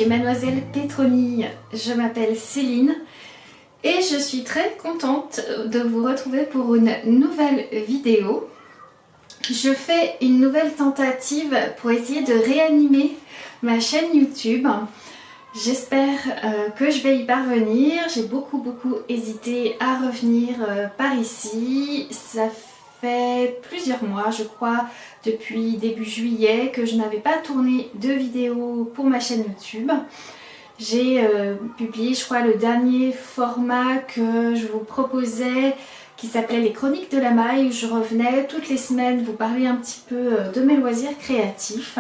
Mademoiselle Petroni, je m'appelle Céline et je suis très contente de vous retrouver pour une nouvelle vidéo. Je fais une nouvelle tentative pour essayer de réanimer ma chaîne YouTube. J'espère que je vais y parvenir. J'ai beaucoup hésité à revenir par ici. Ça fait plusieurs mois, je crois, depuis début juillet, que je n'avais pas tourné de vidéo pour ma chaîne YouTube. J'ai publié, je crois, le dernier format que je vous proposais, qui s'appelait les Chroniques de la Maille, où je revenais toutes les semaines vous parler un petit peu de mes loisirs créatifs.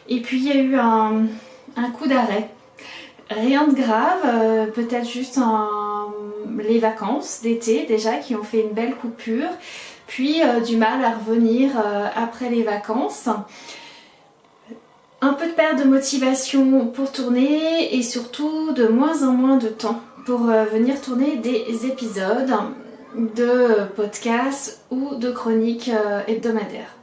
Et puis il y a eu un coup d'arrêt. Rien de grave, peut-être juste les vacances d'été déjà qui ont fait une belle coupure, puis du mal à revenir après les vacances. Un peu de perte de motivation pour tourner et surtout de moins en moins de temps pour venir tourner des épisodes de podcasts ou de chroniques hebdomadaires.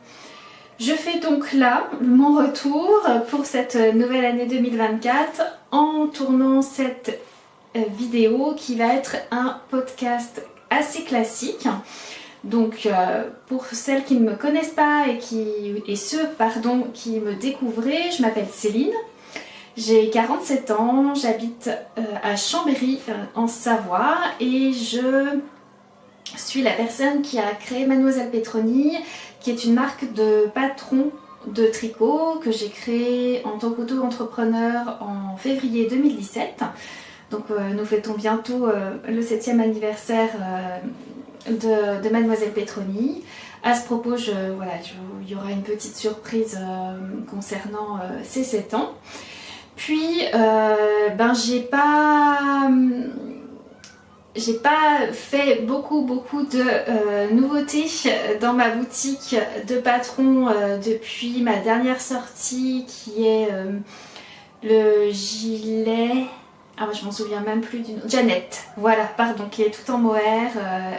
Je fais donc là mon retour pour cette nouvelle année 2024 en tournant cette vidéo qui va être un podcast assez classique. Donc pour celles qui ne me connaissent pas et ceux qui me découvrent, je m'appelle Céline, j'ai 47 ans, j'habite à Chambéry en Savoie et je suis la personne qui a créé Mademoiselle Petroni, qui est une marque de patrons de tricot que j'ai créée en tant qu'auto-entrepreneur en février 2017. Donc nous fêtons bientôt le 7e anniversaire de Mademoiselle Petroni. À ce propos, il y aura une petite surprise concernant ces 7 ans. Puis, j'ai pas fait beaucoup de nouveautés dans ma boutique de patron depuis ma dernière sortie qui est le gilet... Ah je m'en souviens même plus du nom. Jeannette, voilà, pardon, qui est tout en mohair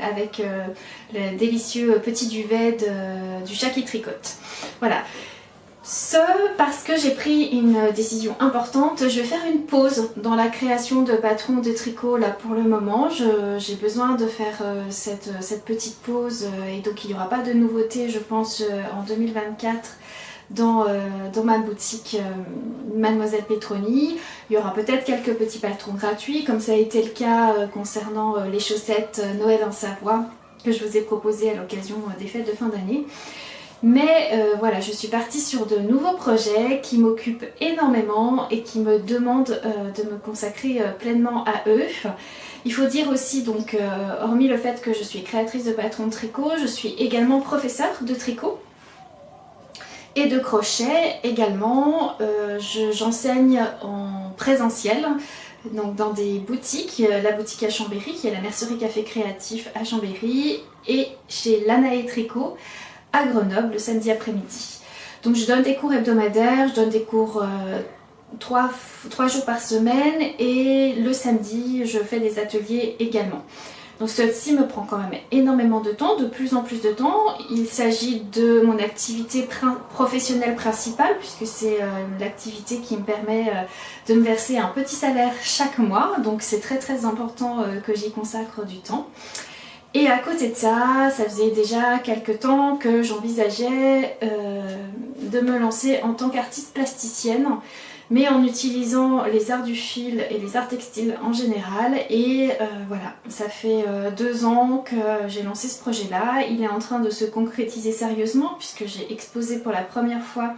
avec le délicieux petit duvet du chat qui tricote. Voilà. Parce que j'ai pris une décision importante, je vais faire une pause dans la création de patrons de tricot là pour le moment. J'ai besoin de faire cette petite pause et donc il n'y aura pas de nouveautés je pense en 2024 dans ma boutique Mademoiselle Petroni. Il y aura peut-être quelques petits patrons gratuits comme ça a été le cas concernant les chaussettes Noël en Savoie que je vous ai proposé à l'occasion des fêtes de fin d'année. Mais voilà, je suis partie sur de nouveaux projets qui m'occupent énormément et qui me demandent de me consacrer pleinement à eux. Il faut dire aussi, donc, hormis le fait que je suis créatrice de patrons de tricot, je suis également professeure de tricot et de crochet également. J'enseigne en présentiel, donc dans des boutiques, la boutique à Chambéry qui est la Mercerie Café Créatif à Chambéry et chez Lanae Tricot à Grenoble le samedi après-midi. Donc je donne des cours hebdomadaires, je donne des cours 3 jours par semaine et le samedi je fais des ateliers également. Donc ceci me prend quand même énormément de temps, de plus en plus de temps. Il s'agit de mon activité professionnelle principale puisque c'est l'activité qui me permet de me verser un petit salaire chaque mois. Donc c'est très important que j'y consacre du temps. Et à côté de ça, ça faisait déjà quelques temps que j'envisageais de me lancer en tant qu'artiste plasticienne, mais en utilisant les arts du fil et les arts textiles en général. Et voilà, ça fait 2 ans que j'ai lancé ce projet-là. Il est en train de se concrétiser sérieusement puisque j'ai exposé pour la première fois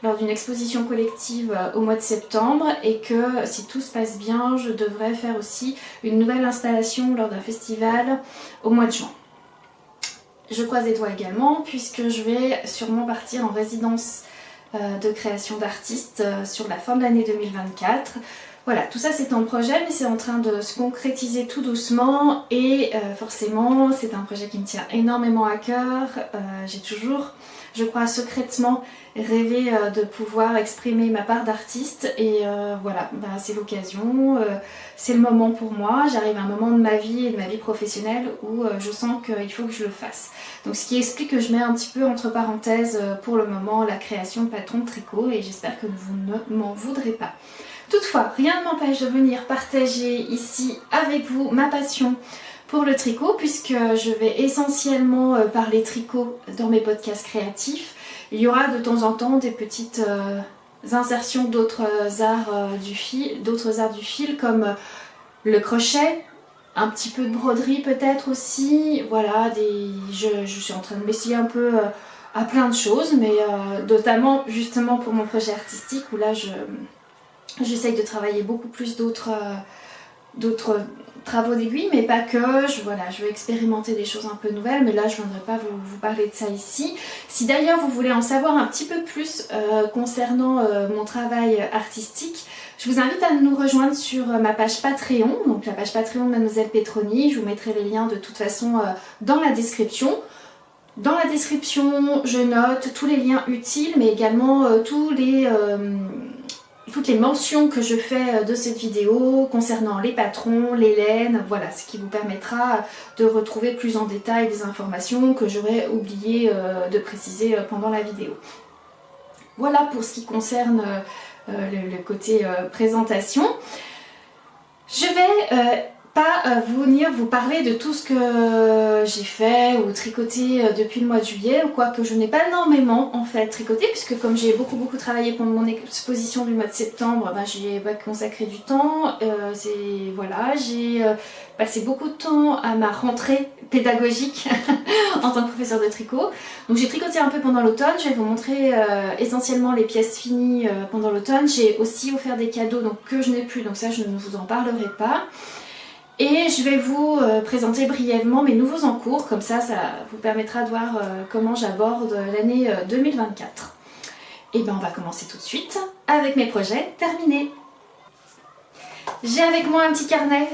lors d'une exposition collective au mois de septembre et que si tout se passe bien, je devrais faire aussi une nouvelle installation lors d'un festival au mois de juin. Je croise les doigts également puisque je vais sûrement partir en résidence de création d'artistes sur la fin de l'année 2024. Voilà, tout ça c'est en projet mais c'est en train de se concrétiser tout doucement et forcément c'est un projet qui me tient énormément à cœur. J'ai toujours, je crois, secrètement rêvé de pouvoir exprimer ma part d'artiste et voilà, c'est l'occasion, c'est le moment pour moi. J'arrive à un moment de ma vie et de ma vie professionnelle où je sens qu'il faut que je le fasse. Donc ce qui explique que je mets un petit peu entre parenthèses pour le moment la création de patrons de tricot et j'espère que vous ne m'en voudrez pas. Toutefois, rien ne m'empêche de venir partager ici avec vous ma passion pour le tricot, puisque je vais essentiellement parler tricot dans mes podcasts créatifs. Il y aura de temps en temps des petites insertions d'autres arts du fil, comme le crochet, un petit peu de broderie peut-être aussi. Voilà, je suis en train de m'essayer un peu à plein de choses, mais notamment justement pour mon projet artistique où là j'essaye de travailler beaucoup plus d'autres travaux d'aiguille, mais pas que. Je veux expérimenter des choses un peu nouvelles, mais là je ne viendrai pas vous parler de ça ici. Si d'ailleurs vous voulez en savoir un petit peu plus concernant mon travail artistique, je vous invite à nous rejoindre sur ma page Patreon, donc la page Patreon de Mademoiselle Petroni. Je vous mettrai les liens de toute façon dans la description. Dans la description, je note tous les liens utiles, mais également toutes les mentions que je fais de cette vidéo concernant les patrons, les laines, voilà, ce qui vous permettra de retrouver plus en détail des informations que j'aurais oublié de préciser pendant la vidéo. Voilà pour ce qui concerne le côté présentation. Je vais pas venir vous parler de tout ce que j'ai fait ou tricoté depuis le mois de juillet, quoique je n'ai pas énormément en fait tricoté, puisque comme j'ai beaucoup travaillé pour mon exposition du mois de septembre, j'y ai consacré du temps. J'ai passé beaucoup de temps à ma rentrée pédagogique en tant que professeur de tricot. Donc j'ai tricoté un peu pendant l'automne, je vais vous montrer essentiellement les pièces finies pendant l'automne. J'ai aussi offert des cadeaux donc, que je n'ai plus, donc ça je ne vous en parlerai pas. Et je vais vous présenter brièvement mes nouveaux en cours, comme ça vous permettra de voir comment j'aborde l'année 2024. Et bien on va commencer tout de suite avec mes projets terminés. J'ai avec moi un petit carnet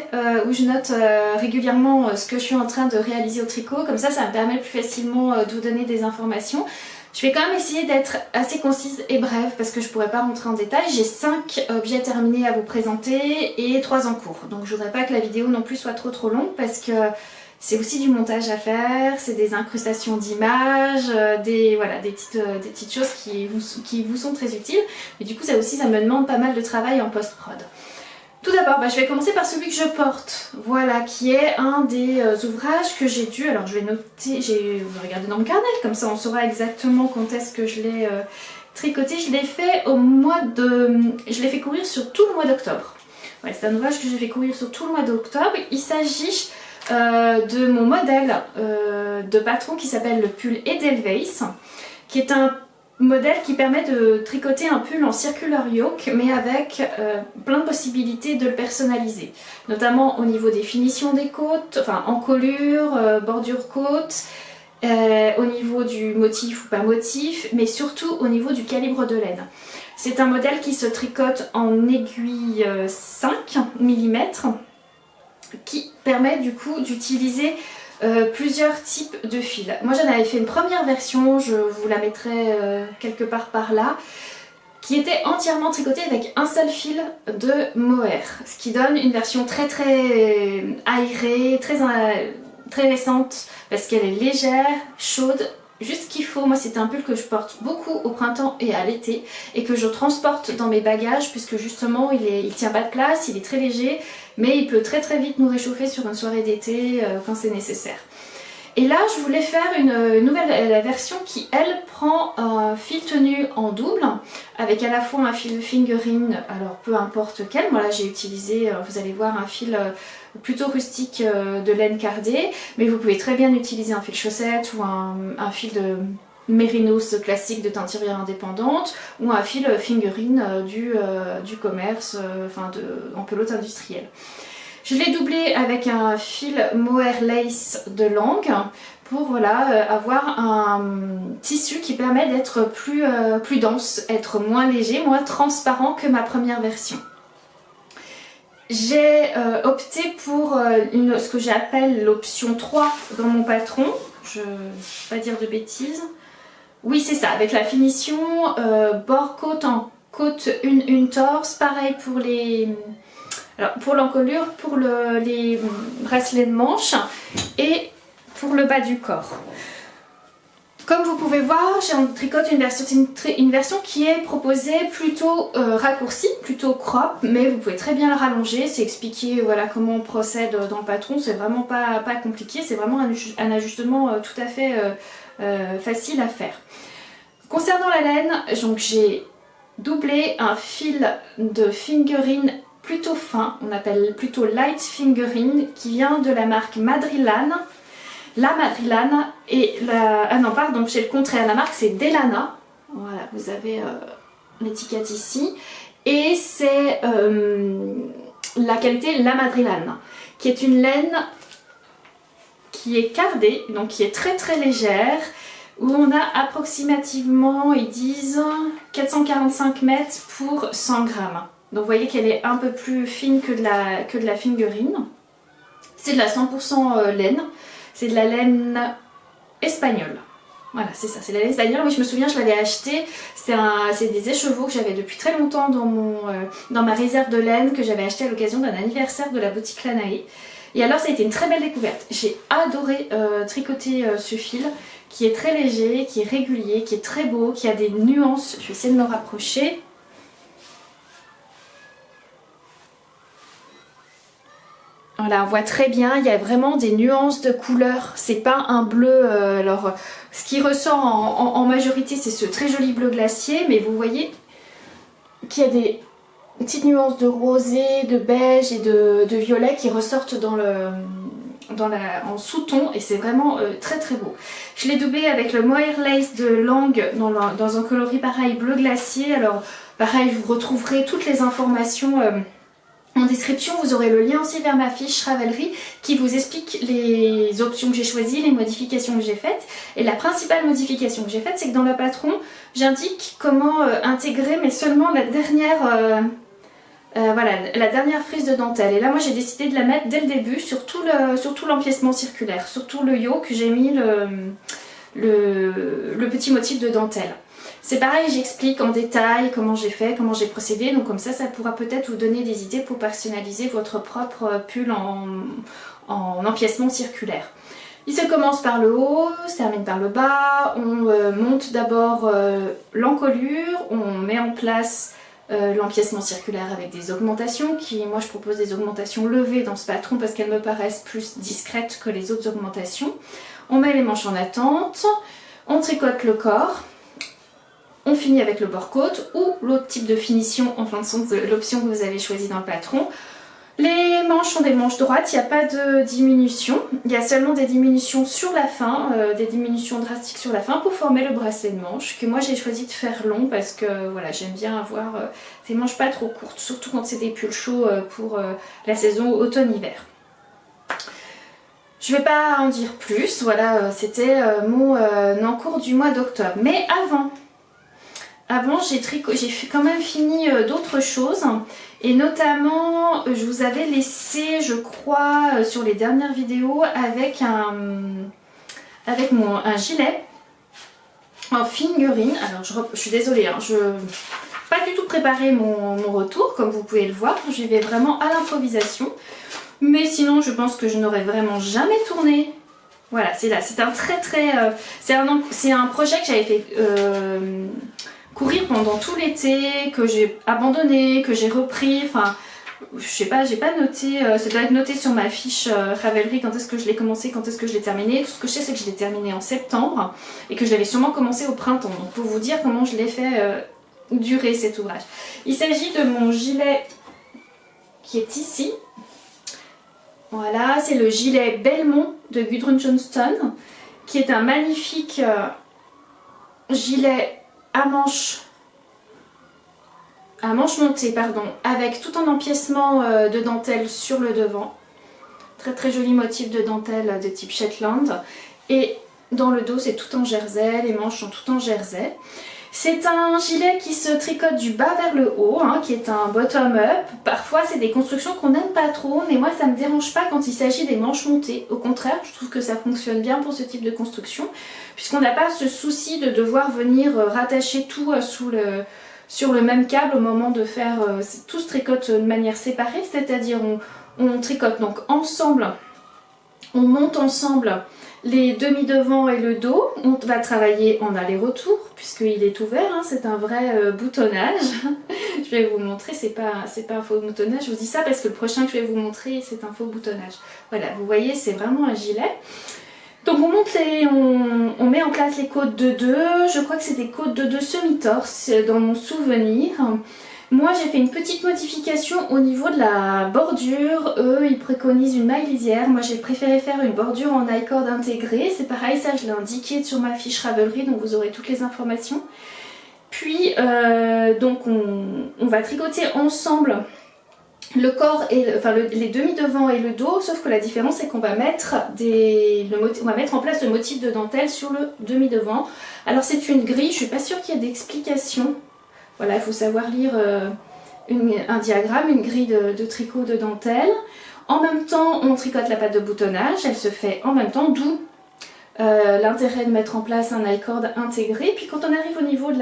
où je note régulièrement ce que je suis en train de réaliser au tricot, comme ça me permet plus facilement de vous donner des informations. Je vais quand même essayer d'être assez concise et brève parce que je ne pourrais pas rentrer en détail. J'ai 5 objets terminés à vous présenter et 3 en cours. Donc je ne voudrais pas que la vidéo non plus soit trop longue parce que c'est aussi du montage à faire, c'est des incrustations d'images, des petites choses qui vous sont très utiles. Mais du coup ça me demande pas mal de travail en post-prod. Tout d'abord, je vais commencer par celui que je porte, voilà, qui est un des ouvrages que j'ai dû, alors je vais noter, je vais regarder dans le carnet, comme ça on saura exactement quand est-ce que je l'ai tricoté. Je l'ai fait je l'ai fait courir sur tout le mois d'octobre. Ouais, c'est un ouvrage que j'ai fait courir sur tout le mois d'octobre. Il s'agit de mon modèle de patron qui s'appelle le pull Edelweiss, qui est un modèle qui permet de tricoter un pull en circular yoke, mais avec plein de possibilités de le personnaliser, notamment au niveau des finitions des côtes, enfin encolure, bordure côte, au niveau du motif ou pas motif, mais surtout au niveau du calibre de laine. C'est un modèle qui se tricote en aiguille 5 mm, qui permet du coup d'utiliser plusieurs types de fils. Moi j'en avais fait une première version, je vous la mettrai quelque part par là, qui était entièrement tricotée avec un seul fil de mohair, ce qui donne une version très aérée, très récente, parce qu'elle est légère, chaude, juste ce qu'il faut. Moi c'est un pull que je porte beaucoup au printemps et à l'été et que je transporte dans mes bagages puisque justement il tient pas de place, il est très léger, mais il peut très vite nous réchauffer sur une soirée d'été quand c'est nécessaire. Et là je voulais faire une nouvelle version qui elle prend un fil tenu en double avec à la fois un fil fingering, alors peu importe quel. Moi là j'ai utilisé, vous allez voir, un fil plutôt rustique de laine cardée, mais vous pouvez très bien utiliser un fil chaussette ou un fil de mérinos classique de teinturière indépendante ou un fil fingering du commerce, en pelote industrielle. Je l'ai doublé avec un fil mohair lace de langue pour avoir un tissu qui permet d'être plus dense, être moins léger, moins transparent que ma première version. J'ai opté pour ce que j'appelle l'option 3 dans mon patron, je ne vais pas dire de bêtises. Oui c'est ça, avec la finition bord côte en côte une torse, pareil pour pour l'encolure, pour les bracelets de manche et pour le bas du corps. Comme vous pouvez voir, j'ai en tricote une version qui est proposée plutôt raccourcie, plutôt crop, mais vous pouvez très bien la rallonger. C'est expliqué voilà, comment on procède dans le patron, c'est vraiment pas compliqué, c'est vraiment un ajustement tout à fait facile à faire. Concernant la laine, donc j'ai doublé un fil de fingering plutôt fin, on appelle plutôt light fingering, qui vient de la marque Madrilan. La Madrilan et la... Ah non, pardon, c'est le contraire, la marque c'est Delana. Voilà, vous avez l'étiquette ici. Et c'est la qualité La Madrilan, qui est une laine qui est cardée, donc qui est très très légère, où on a approximativement, ils disent, 445 mètres pour 100 grammes. Donc vous voyez qu'elle est un peu plus fine que de la fingering. C'est de la 100% laine. C'est de la laine espagnole. Voilà, c'est ça, c'est la laine espagnole. Oui, je me souviens, je l'avais acheté. C'est des écheveaux que j'avais depuis très longtemps dans ma réserve de laine, que j'avais acheté à l'occasion d'un anniversaire de la boutique Lanae. Et alors, ça a été une très belle découverte. J'ai adoré tricoter ce fil, qui est très léger, qui est régulier, qui est très beau, qui a des nuances. Je vais essayer de me rapprocher. Voilà, on voit très bien, il y a vraiment des nuances de couleurs, c'est pas un bleu, alors ce qui ressort en majorité c'est ce très joli bleu glacier, mais vous voyez qu'il y a des petites nuances de rosé, de beige et de violet qui ressortent en sous-ton et c'est vraiment très très beau. Je l'ai doublé avec le Mohair Lace de Lang dans un coloris pareil bleu glacier, alors pareil vous retrouverez toutes les informations en description, vous aurez le lien aussi vers ma fiche Ravelry qui vous explique les options que j'ai choisies, les modifications que j'ai faites. Et la principale modification que j'ai faite, c'est que dans le patron, j'indique comment intégrer, mais seulement la dernière, voilà, la dernière frise de dentelle. Et là, moi, j'ai décidé de la mettre dès le début sur tout l'empiècement circulaire, sur tout le yoke, j'ai mis le petit motif de dentelle. C'est pareil, j'explique en détail comment j'ai fait, comment j'ai procédé, donc comme ça pourra peut-être vous donner des idées pour personnaliser votre propre pull en empiècement circulaire. Il se commence par le haut, se termine par le bas, on monte d'abord l'encolure, on met en place l'empiècement circulaire avec des augmentations, moi je propose des augmentations levées dans ce patron parce qu'elles me paraissent plus discrètes que les autres augmentations. On met les manches en attente, on tricote le corps. On finit avec le bord-côte ou l'autre type de finition en fonction de l'option que vous avez choisie dans le patron. Les manches sont des manches droites, il n'y a pas de diminution. Il y a seulement des diminutions sur la fin, des diminutions drastiques sur la fin pour former le bracelet de manche que moi j'ai choisi de faire long parce que voilà, j'aime bien avoir des manches pas trop courtes, surtout quand c'est des pulls chauds pour la saison automne-hiver. Je ne vais pas en dire plus, voilà, c'était mon encours du mois d'octobre. Mais avant j'ai quand même fini d'autres choses et notamment je vous avais laissé je crois sur les dernières vidéos avec un gilet en fingering. Alors je suis désolée, hein, je n'ai pas du tout préparé mon retour comme vous pouvez le voir, j'y vais vraiment à l'improvisation, mais sinon je pense que je n'aurais vraiment jamais tourné. Voilà, c'est là, c'est un c'est un projet que j'avais fait courir pendant tout l'été, que j'ai abandonné, que j'ai repris, enfin je sais pas, j'ai pas noté, ça doit être noté sur ma fiche Ravelry quand est-ce que je l'ai commencé, quand est-ce que je l'ai terminé. Tout ce que je sais c'est que je l'ai terminé en septembre et que je l'avais sûrement commencé au printemps, donc pour vous dire comment je l'ai fait durer cet ouvrage. Il s'agit de mon gilet qui est ici, voilà, c'est le gilet Belmont de Gudrun Johnston qui est un magnifique gilet à manche montée, pardon, avec tout un empiècement de dentelle sur le devant. Très très joli motif de dentelle de type Shetland. Et dans le dos c'est tout en jersey, les manches sont tout en jersey. C'est un gilet qui se tricote du bas vers le haut, hein, qui est un bottom-up. Parfois c'est des constructions qu'on n'aime pas trop, mais moi ça ne me dérange pas quand il s'agit des manches montées. Au contraire, je trouve que ça fonctionne bien pour ce type de construction, puisqu'on n'a pas ce souci de devoir venir rattacher tout sur le même câble au moment de faire... tout se tricote de manière séparée, c'est-à-dire on tricote donc ensemble, on monte ensemble les demi-devants et le dos, on va travailler en aller-retour puisqu'il est ouvert, hein, c'est un vrai boutonnage. Je vais vous montrer, c'est pas un faux boutonnage, je vous dis ça parce que le prochain que je vais vous montrer c'est un faux boutonnage. Voilà, vous voyez c'est vraiment un gilet. Donc on met en place les côtes de 2, je crois que c'est des côtes de 2 semi-torse dans mon souvenir. Moi j'ai fait une petite modification au niveau de la bordure, eux ils préconisent une maille lisière, moi j'ai préféré faire une bordure en I-cord intégrée, c'est pareil, ça je l'ai indiqué sur ma fiche Ravelry donc vous aurez toutes les informations. Puis donc on va tricoter ensemble le corps et les demi-devants et le dos, sauf que la différence c'est qu'on va mettre en place le motif de dentelle sur le demi-devant. Alors c'est une grille, je suis pas sûre qu'il y ait d'explication. Voilà, il faut savoir lire un diagramme, une grille de tricot de dentelle. En même temps, on tricote la patte de boutonnage, elle se fait en même temps, d'où l'intérêt de mettre en place un I-cord intégré. Puis quand on arrive au niveau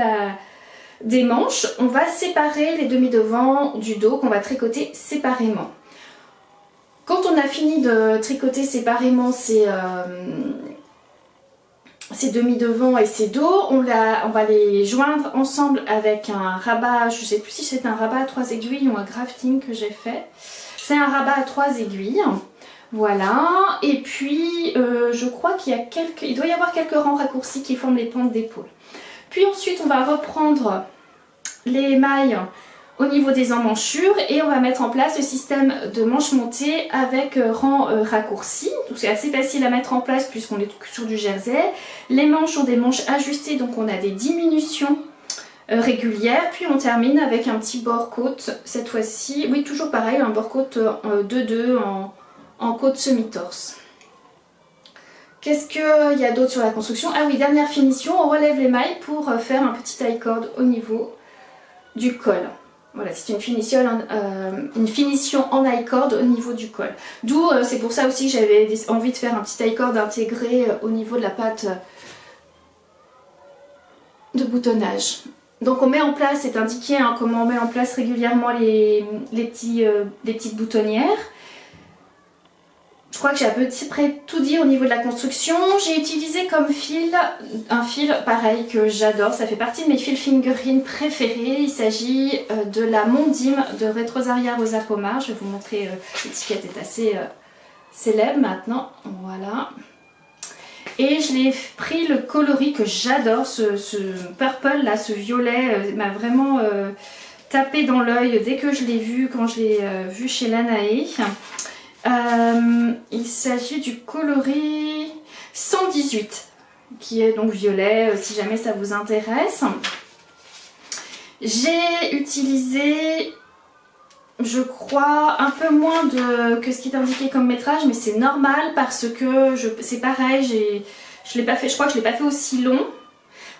des manches, on va séparer les demi-devants du dos qu'on va tricoter séparément. Quand on a fini de tricoter séparément ces demi-devants et ces dos, on va les joindre ensemble avec un rabat, je ne sais plus si c'est un rabat à 3 aiguilles ou un grafting que j'ai fait. C'est un rabat à 3 aiguilles. Voilà, et puis je crois il doit y avoir quelques rangs raccourcis qui forment les pentes d'épaule. Puis ensuite on va reprendre les mailles au niveau des emmanchures et on va mettre en place le système de manches montées avec rang raccourci. Donc c'est assez facile à mettre en place puisqu'on est sur du jersey. Les manches ont des manches ajustées donc on a des diminutions régulières. Puis on termine avec un petit bord côte cette fois-ci. Oui toujours pareil, un bord côte 2-2 en côte semi-torse. Qu'est-ce qu'il y a d'autre sur la construction? Ah oui, dernière finition, on relève les mailles pour faire un petit I-cord au niveau du col. Voilà, c'est une finition en I-cord au niveau du col. D'où, c'est pour ça aussi que j'avais envie de faire un petit I-cord intégré au niveau de la patte de boutonnage. Donc on met en place, c'est indiqué hein, comment on met en place régulièrement les petites boutonnières. Je crois que j'ai à peu près tout dit au niveau de la construction. J'ai utilisé comme fil, un fil pareil que j'adore, ça fait partie de mes fils fingering préférés. Il s'agit de la Mondim de Retrosaria Rosa Pomar. Je vais vous montrer, l'étiquette est assez célèbre maintenant, voilà. Et je l'ai pris le coloris que j'adore, ce purple là, ce violet, m'a vraiment tapé dans l'œil dès que je l'ai vu, quand je l'ai vu chez Lanae. Il s'agit du coloris 118 qui est donc violet si jamais ça vous intéresse. J'ai utilisé je crois un peu moins que ce qui est indiqué comme métrage mais c'est normal parce que c'est pareil, je crois que je l'ai pas fait aussi long.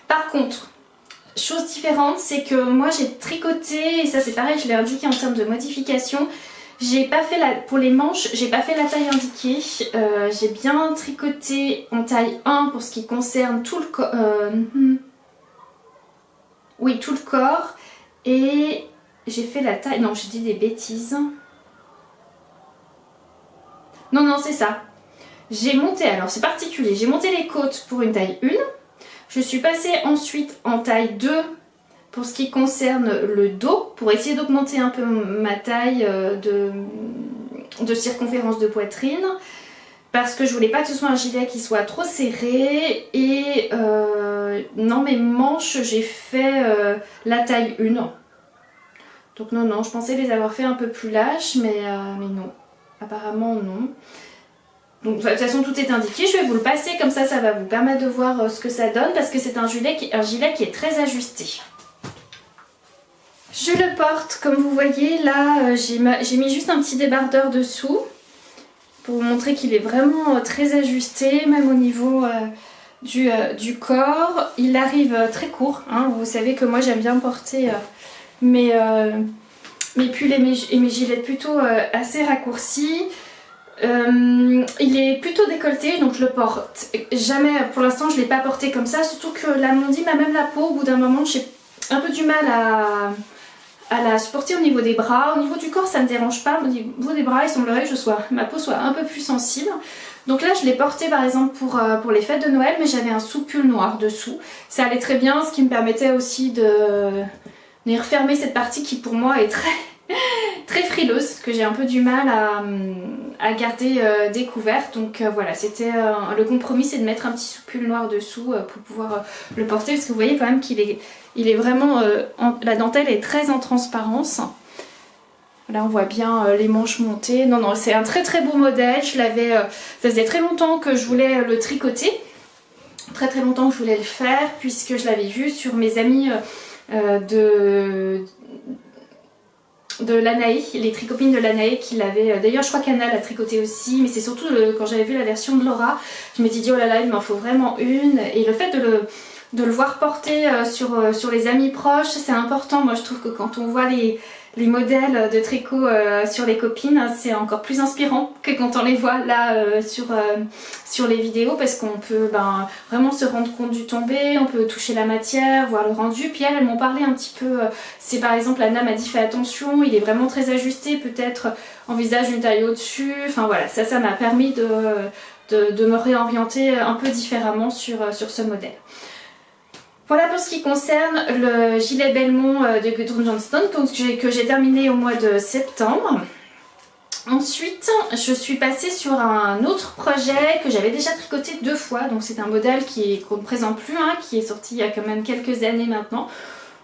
Par contre chose différente c'est que moi j'ai tricoté et ça c'est pareil, je l'ai indiqué en termes de modification. J'ai pas fait pour les manches, j'ai pas fait la taille indiquée, j'ai bien tricoté en taille 1 pour ce qui concerne tout le corps, oui tout le corps, et j'ai fait la taille, non j'ai dit des bêtises, non c'est ça, j'ai monté, alors c'est particulier, j'ai monté les côtes pour une taille 1, je suis passée ensuite en taille 2 pour ce qui concerne le dos, pour essayer d'augmenter un peu ma taille de circonférence de poitrine, parce que je voulais pas que ce soit un gilet qui soit trop serré, et dans mes manches j'ai fait la taille 1. Donc non, je pensais les avoir fait un peu plus lâches, mais non, apparemment non. Donc de toute façon tout est indiqué, je vais vous le passer, comme ça va vous permettre de voir ce que ça donne, parce que c'est un gilet qui est très ajusté. Je le porte, comme vous voyez, là j'ai mis juste un petit débardeur dessous pour vous montrer qu'il est vraiment très ajusté, même au niveau du corps. Il arrive très court, hein. Vous savez que moi j'aime bien porter mes pulls et mes gilets plutôt assez raccourcis. Il est plutôt décolleté, donc je le porte jamais, pour l'instant je ne l'ai pas porté comme ça, surtout que la Mondim a même la peau, au bout d'un moment j'ai un peu du mal à la supporter au niveau des bras. Au niveau du corps ça ne me dérange pas, au niveau des bras il semblerait que ma peau soit un peu plus sensible. Donc là je l'ai porté par exemple pour les fêtes de Noël, mais j'avais un sous-pull noir dessous. Ça allait très bien, ce qui me permettait aussi de refermer cette partie qui pour moi est très frileuse, parce que j'ai un peu du mal à garder découverte. Donc voilà, c'était le compromis, c'est de mettre un petit sous-pull noir dessous pour pouvoir le porter, parce que vous voyez quand même qu'il est vraiment, la dentelle est très en transparence. Là on voit bien les manches montées. Non non, c'est un très beau modèle. Ça faisait très longtemps que je voulais le tricoter, très longtemps que je voulais le faire, puisque je l'avais vu sur mes amis de l'Anaé, les tricopines de l'Anaé qui l'avaient. D'ailleurs je crois qu'Anna l'a tricoté aussi, mais c'est surtout quand j'avais vu la version de Laura, je me suis dit oh là là, il m'en faut vraiment une. Et le fait de le voir porter sur les amis proches, c'est important. Moi je trouve que quand on voit les modèles de tricot sur les copines, c'est encore plus inspirant que quand on les voit là sur les vidéos, parce qu'on peut vraiment se rendre compte du tombé, on peut toucher la matière, voir le rendu. Puis elles m'ont parlé un petit peu, c'est par exemple Anna m'a dit fais attention, il est vraiment très ajusté, peut-être envisage une taille au-dessus. Enfin voilà, ça m'a permis de me réorienter un peu différemment sur ce modèle. Voilà pour ce qui concerne le gilet Belmont de Gudrun Johnston que j'ai terminé au mois de septembre. Ensuite, je suis passée sur un autre projet que j'avais déjà tricoté 2 fois. Donc c'est un modèle qu'on ne présente plus, qui est sorti il y a quand même quelques années maintenant.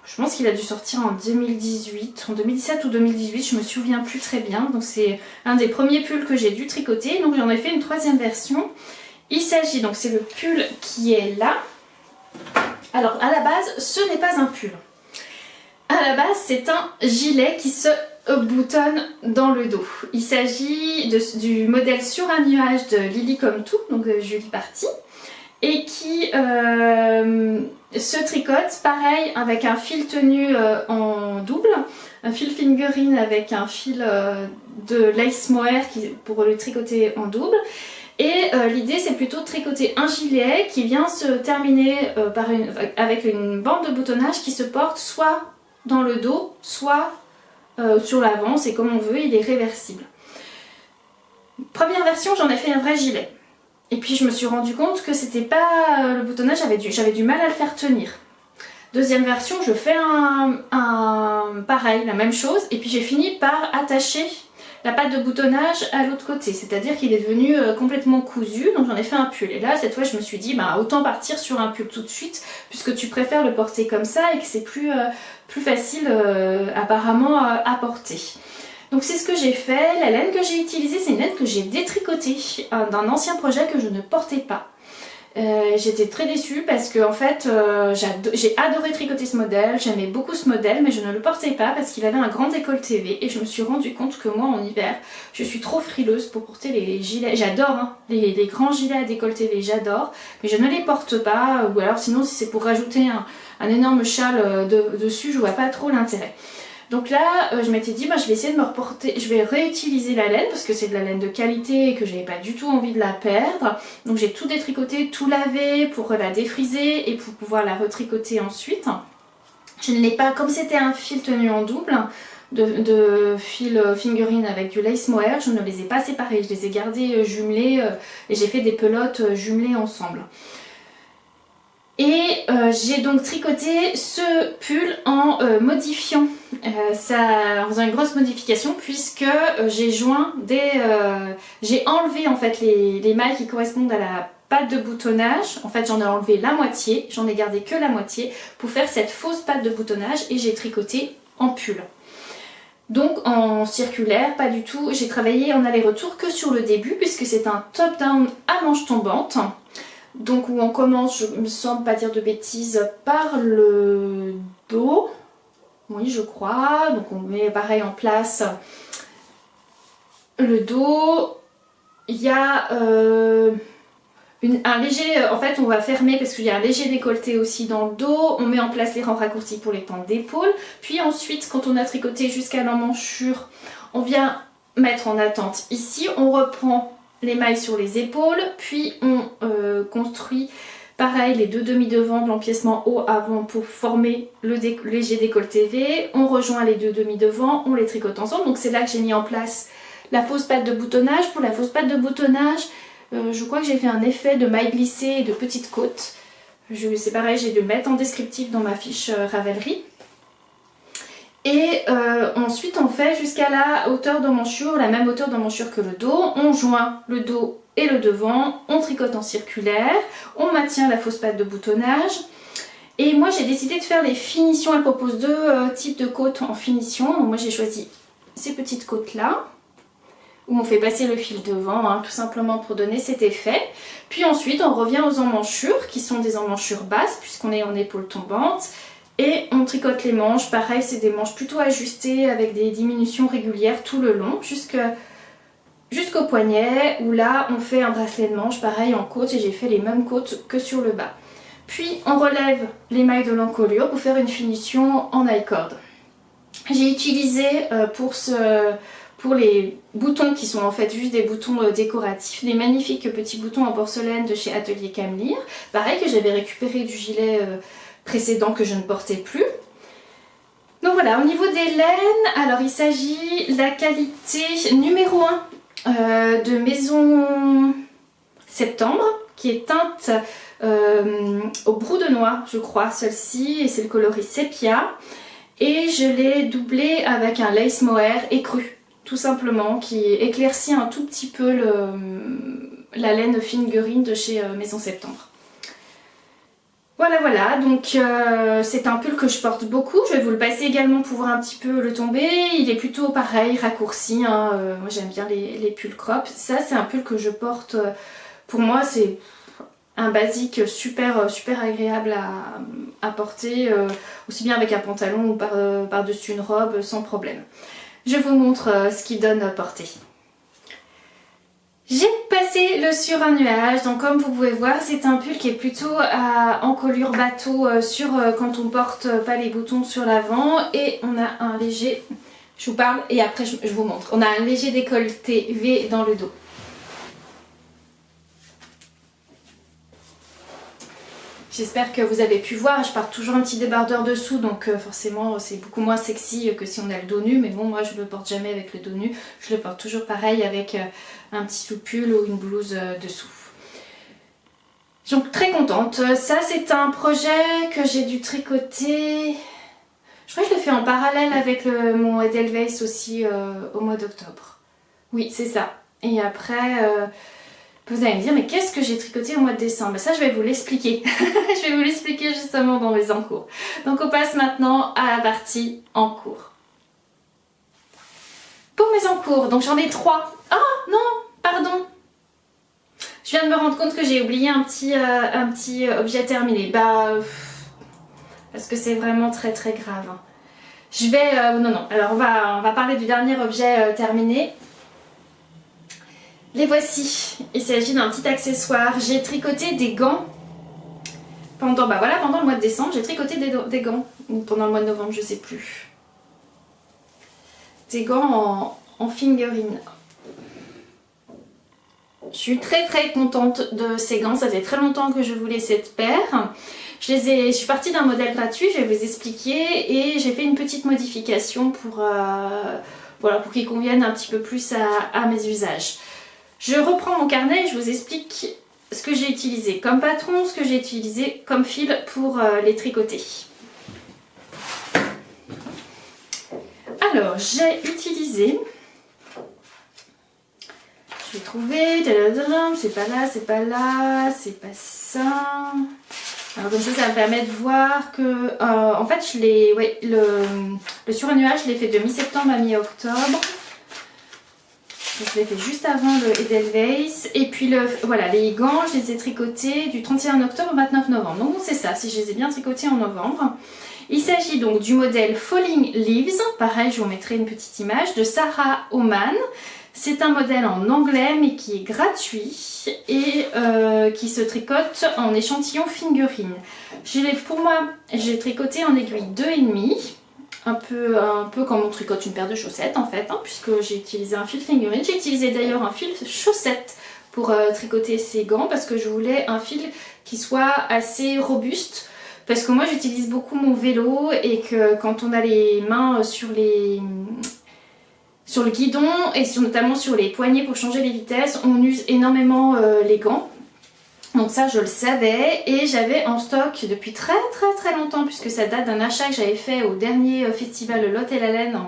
Je pense qu'il a dû sortir en 2018, en 2017 ou 2018, je me souviens plus très bien. Donc c'est un des premiers pulls que j'ai dû tricoter. Donc j'en ai fait une 3e version. Il s'agit, donc c'est le pull qui est là. Alors à la base, ce n'est pas un pull. À la base, c'est un gilet qui se boutonne dans le dos. Il s'agit du modèle Sur un nuage de Lily Comme Tout, donc de Julie Party, et qui se tricote pareil avec un fil tenu en double, un fil fingering avec un fil de lace mohair pour le tricoter en double. Et l'idée c'est plutôt de tricoter un gilet qui vient se terminer avec une bande de boutonnage qui se porte soit dans le dos, soit sur l'avant, c'est comme on veut, il est réversible. Première version, j'en ai fait un vrai gilet. Et puis je me suis rendu compte que c'était pas le boutonnage, j'avais du mal à le faire tenir. Deuxième version, je fais pareil, la même chose, et puis j'ai fini par attacher la patte de boutonnage à l'autre côté, c'est-à-dire qu'il est devenu complètement cousu, donc j'en ai fait un pull. Et là, cette fois, je me suis dit, autant partir sur un pull tout de suite, puisque tu préfères le porter comme ça et que c'est plus facile apparemment à porter. Donc c'est ce que j'ai fait. La laine que j'ai utilisée, c'est une laine que j'ai détricotée d'un ancien projet que je ne portais pas. J'étais très déçue parce que en fait j'ai adoré tricoter ce modèle, j'aimais beaucoup ce modèle, mais je ne le portais pas parce qu'il avait un grand décolleté V, et je me suis rendu compte que moi en hiver je suis trop frileuse pour porter les gilets. J'adore les grands gilets à décolleté V, j'adore, mais je ne les porte pas, ou alors sinon si c'est pour rajouter un énorme châle dessus, je vois pas trop l'intérêt. Donc là, je m'étais dit, je vais essayer de me reporter, je vais réutiliser la laine parce que c'est de la laine de qualité et que j'avais pas du tout envie de la perdre. Donc j'ai tout détricoté, tout lavé pour la défriser et pour pouvoir la retricoter ensuite. Je ne l'ai pas, comme c'était un fil tenu en double, de fil fingering avec du lace mohair, je ne les ai pas séparés, je les ai gardés jumelés et j'ai fait des pelotes jumelées ensemble. Et j'ai donc tricoté ce pull en modifiant, en faisant une grosse modification, puisque j'ai enlevé en fait les mailles qui correspondent à la patte de boutonnage. En fait j'en ai enlevé la moitié, j'en ai gardé que la moitié pour faire cette fausse patte de boutonnage, et j'ai tricoté en pull. Donc en circulaire, pas du tout, j'ai travaillé en aller-retour que sur le début, puisque c'est un top-down à manches tombantes. Donc où on commence, je me semble pas dire de bêtises, par le dos, oui je crois, donc on met pareil en place le dos, il y a un léger, en fait on va fermer parce qu'il y a un léger décolleté aussi dans le dos, on met en place les rangs raccourcis pour les pentes d'épaule, puis ensuite quand on a tricoté jusqu'à l'emmanchure, on vient mettre en attente ici, on reprend les mailles sur les épaules, puis on construit Pareil, les deux demi-devants de l'empiècement haut avant pour former le léger décolleté V. On rejoint les deux demi-devants, on les tricote ensemble. Donc c'est là que j'ai mis en place la fausse patte de boutonnage. Pour la fausse patte de boutonnage, je crois que j'ai fait un effet de maille glissée et de petite côte. C'est pareil, j'ai dû le mettre en descriptif dans ma fiche Ravelry. Et ensuite on fait jusqu'à la hauteur d'emmanchure, la même hauteur d'emmanchure que le dos. On joint le dos et le devant, on tricote en circulaire, on maintient la fausse patte de boutonnage. Et moi j'ai décidé de faire les finitions. Elle propose deux types de côtes en finition. Donc moi j'ai choisi ces petites côtes là, où on fait passer le fil devant, hein, tout simplement pour donner cet effet. Puis ensuite on revient aux emmanchures, qui sont des emmanchures basses, puisqu'on est en épaule tombante. Et on tricote les manches, pareil c'est des manches plutôt ajustées, avec des diminutions régulières tout le long, jusqu'au poignet, où là on fait un bracelet de manche pareil en côte, et j'ai fait les mêmes côtes que sur le bas. Puis on relève les mailles de l'encolure pour faire une finition en I-cord. J'ai utilisé pour les boutons qui sont en fait juste des boutons décoratifs, des magnifiques petits boutons en porcelaine de chez Atelier Camlir, pareil que j'avais récupéré du gilet précédent que je ne portais plus. Donc voilà, au niveau des laines, alors il s'agit de la qualité numéro 1 de Maison Septembre, qui est teinte au brou de noix, je crois, celle-ci, et c'est le coloris sépia. Et je l'ai doublé avec un lace mohair écru, tout simplement, qui éclaircit un tout petit peu la laine fingering de chez Maison Septembre. Voilà, donc c'est un pull que je porte beaucoup. Je vais vous le passer également pour voir un petit peu le tombé. Il est plutôt pareil, raccourci, hein. Moi j'aime bien les pulls crop. Ça c'est un pull que je porte, pour moi c'est un basique super agréable à porter, aussi bien avec un pantalon ou par-dessus une robe, sans problème. Je vous montre ce qu'il donne à porter. J'ai passé le sur un nuage, donc comme vous pouvez voir c'est un pull qui est plutôt à encolure bateau quand on porte pas les boutons sur l'avant, et on a un léger, je vous parle et après je vous montre, on a un léger décolleté V dans le dos. J'espère que vous avez pu voir, je porte toujours un petit débardeur dessous, donc forcément c'est beaucoup moins sexy que si on a le dos nu, mais bon moi je le porte jamais avec le dos nu, je le porte toujours pareil avec un petit sous-pull ou une blouse dessous. Donc très contente, ça c'est un projet que j'ai dû tricoter, je crois que je l'ai fait en parallèle avec mon Edelweiss aussi au mois d'octobre. Oui c'est ça, et après... vous allez me dire, mais qu'est-ce que j'ai tricoté au mois de décembre? Ça, je vais vous l'expliquer. Je vais vous l'expliquer justement dans mes encours. Donc, on passe maintenant à la partie encours. Pour mes encours, donc j'en ai 3. Ah non, pardon. Je viens de me rendre compte que j'ai oublié un petit objet terminé. Parce que c'est vraiment très grave. Je vais... non. Alors, on va parler du dernier objet terminé. Les voici, il s'agit d'un petit accessoire. J'ai tricoté des gants pendant le mois de décembre. J'ai tricoté des gants, ou pendant le mois de novembre, je sais plus. Des gants en fingering. Je suis très contente de ces gants, ça fait très longtemps que je voulais cette paire. Je suis partie d'un modèle gratuit, je vais vous expliquer, et j'ai fait une petite modification pour qu'ils conviennent un petit peu plus à mes usages. Je reprends mon carnet et je vous explique ce que j'ai utilisé comme patron, ce que j'ai utilisé comme fil pour les tricoter. Alors, j'ai utilisé... Je vais trouver... C'est pas là, c'est pas là, c'est pas ça... Alors comme ça me permet de voir que... en fait, le sur un nuage, je l'ai fait de mi-septembre à mi-octobre. Je l'ai fait juste avant le Edelweiss. Et puis les gants, je les ai tricotés du 31 octobre au 29 novembre. Donc c'est ça, si je les ai bien tricotés en novembre. Il s'agit donc du modèle Falling Leaves. Pareil, je vous mettrai une petite image de Sarah Oman. C'est un modèle en anglais mais qui est gratuit et qui se tricote en échantillon fingering. Pour moi, j'ai tricoté en aiguille 2,5. Un peu comme on tricote une paire de chaussettes en fait, hein, puisque j'ai utilisé un fil fingering. J'ai utilisé d'ailleurs un fil chaussette pour tricoter ces gants parce que je voulais un fil qui soit assez robuste. Parce que moi j'utilise beaucoup mon vélo et que quand on a les mains sur le guidon et notamment sur les poignets pour changer les vitesses, on use énormément les gants. Donc ça je le savais et j'avais en stock depuis très longtemps puisque ça date d'un achat que j'avais fait au dernier festival Lot et la Laine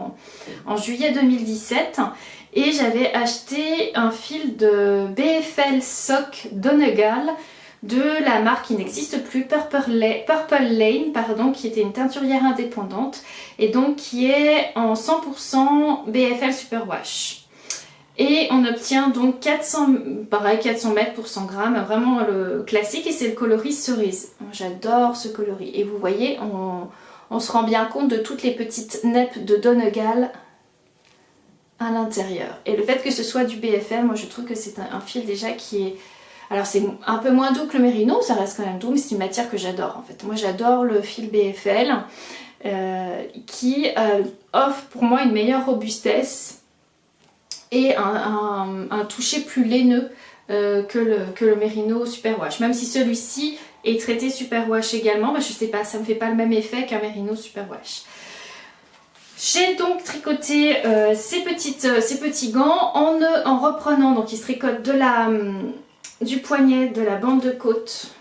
en juillet 2017. Et j'avais acheté un fil de BFL Sock Donegal de la marque qui n'existe plus, Purple Lane, pardon, qui était une teinturière indépendante et donc qui est en 100% BFL Superwash. Et on obtient donc 400 mètres pour 100 grammes, vraiment le classique, et c'est le coloris cerise. J'adore ce coloris. Et vous voyez, on se rend bien compte de toutes les petites neppes de Donegal à l'intérieur. Et le fait que ce soit du BFL, moi je trouve que c'est un fil déjà qui est... Alors c'est un peu moins doux que le mérino, ça reste quand même doux, mais c'est une matière que j'adore en fait. Moi j'adore le fil BFL qui offre pour moi une meilleure robustesse et un toucher plus laineux que le mérino superwash. Même si celui-ci est traité superwash également, mais je sais pas, ça me fait pas le même effet qu'un mérino superwash. J'ai donc tricoté ces petits gants en reprenant, donc ils se tricotent du poignet de la bande de côte.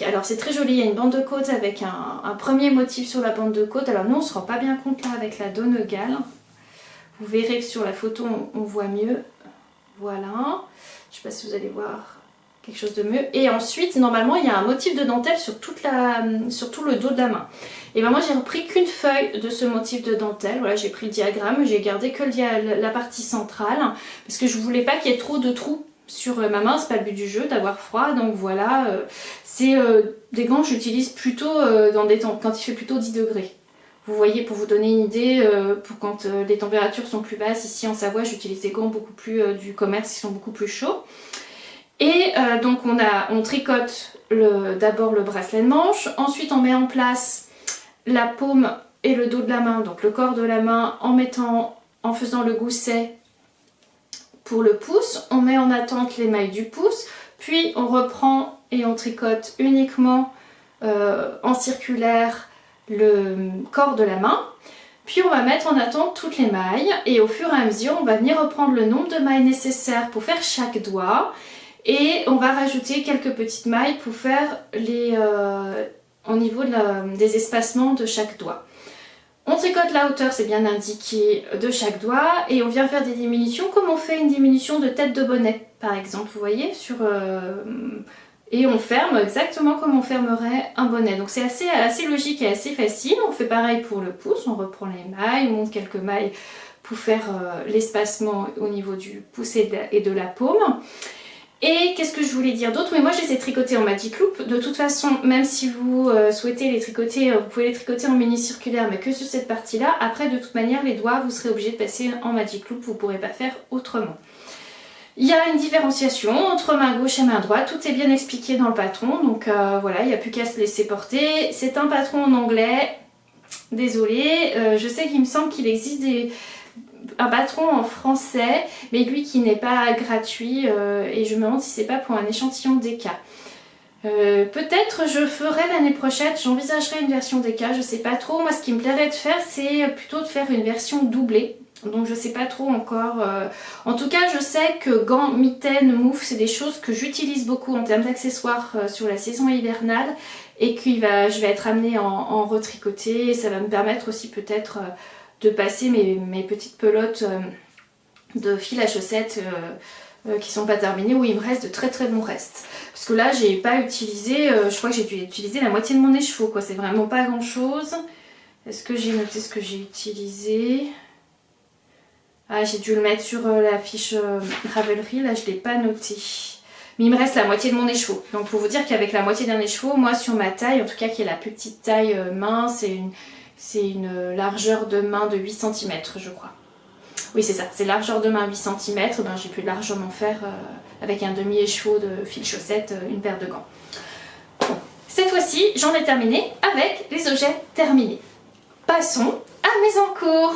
Alors c'est très joli, il y a une bande de côte avec un premier motif sur la bande de côte. Alors nous on se rend pas bien compte là avec la Donegal. Vous verrez que sur la photo on voit mieux. Voilà, je sais pas si vous allez voir quelque chose de mieux. Et ensuite normalement il y a un motif de dentelle sur tout le dos de la main. Et ben moi j'ai repris qu'une feuille de ce motif de dentelle. Voilà, j'ai pris le diagramme, j'ai gardé que la partie centrale parce que je voulais pas qu'il y ait trop de trous sur ma main, c'est pas le but du jeu d'avoir froid. Donc voilà, c'est des gants que j'utilise plutôt quand il fait plutôt 10 degrés. Vous voyez, pour vous donner une idée, pour quand les températures sont plus basses, ici en Savoie j'utilise des gants beaucoup plus du commerce qui sont beaucoup plus chauds. Et donc on tricote d'abord le bracelet de manche, ensuite on met en place la paume et le dos de la main, donc le corps de la main en faisant le gousset pour le pouce. On met en attente les mailles du pouce, puis on reprend et on tricote uniquement en circulaire le corps de la main. Puis on va mettre en attente toutes les mailles et au fur et à mesure on va venir reprendre le nombre de mailles nécessaires pour faire chaque doigt et on va rajouter quelques petites mailles pour faire au niveau des espacements de chaque doigt. On tricote la hauteur, c'est bien indiqué, de chaque doigt et on vient faire des diminutions comme on fait une diminution de tête de bonnet par exemple, vous voyez, et on ferme exactement comme on fermerait un bonnet. Donc c'est assez logique et assez facile. On fait pareil pour le pouce, on reprend les mailles, on monte quelques mailles pour faire l'espacement au niveau du pouce et de la paume. Et qu'est-ce que je voulais dire d'autre? Mais moi je les ai tricotés en Magic Loop. De toute façon, même si vous souhaitez les tricoter, vous pouvez les tricoter en mini circulaire, mais que sur cette partie-là. Après, de toute manière, les doigts, vous serez obligé de passer en Magic Loop. Vous ne pourrez pas faire autrement. Il y a une différenciation entre main gauche et main droite. Tout est bien expliqué dans le patron. Donc voilà, il n'y a plus qu'à se laisser porter. C'est un patron en anglais. Désolée. Je sais qu'il me semble qu'il existe un patron en français, mais lui qui n'est pas gratuit, et je me demande si c'est pas pour un échantillon DK. Peut-être je ferai l'année prochaine, j'envisagerai une version DK, je sais pas trop. Moi ce qui me plairait de faire, c'est plutôt de faire une version doublée. Donc je sais pas trop encore. En tout cas je sais que gants, mitaines, moufles, c'est des choses que j'utilise beaucoup en termes d'accessoires sur la saison hivernale et que je vais être amenée en retricoter. Et ça va me permettre aussi peut-être de passer mes petites pelotes de fil à chaussettes qui sont pas terminées, où il me reste de très bons restes. Parce que là j'ai pas utilisé, je crois que j'ai dû utiliser la moitié de mon écheveau quoi, c'est vraiment pas grand chose. Est-ce que j'ai noté ce que j'ai utilisé? Ah, j'ai dû le mettre sur la fiche Ravelry, là je l'ai pas noté. Mais il me reste la moitié de mon écheveau. Donc pour vous dire qu'avec la moitié d'un écheveau, moi sur ma taille, en tout cas qui est la plus petite taille main, c'est une largeur de main de 8 cm je crois. Oui c'est ça, c'est largeur de main 8 cm, ben, j'ai pu largement faire avec un demi-écheveau de fil chaussette une paire de gants. Bon, cette fois-ci j'en ai terminé avec les objets terminés. Passons à mes encours.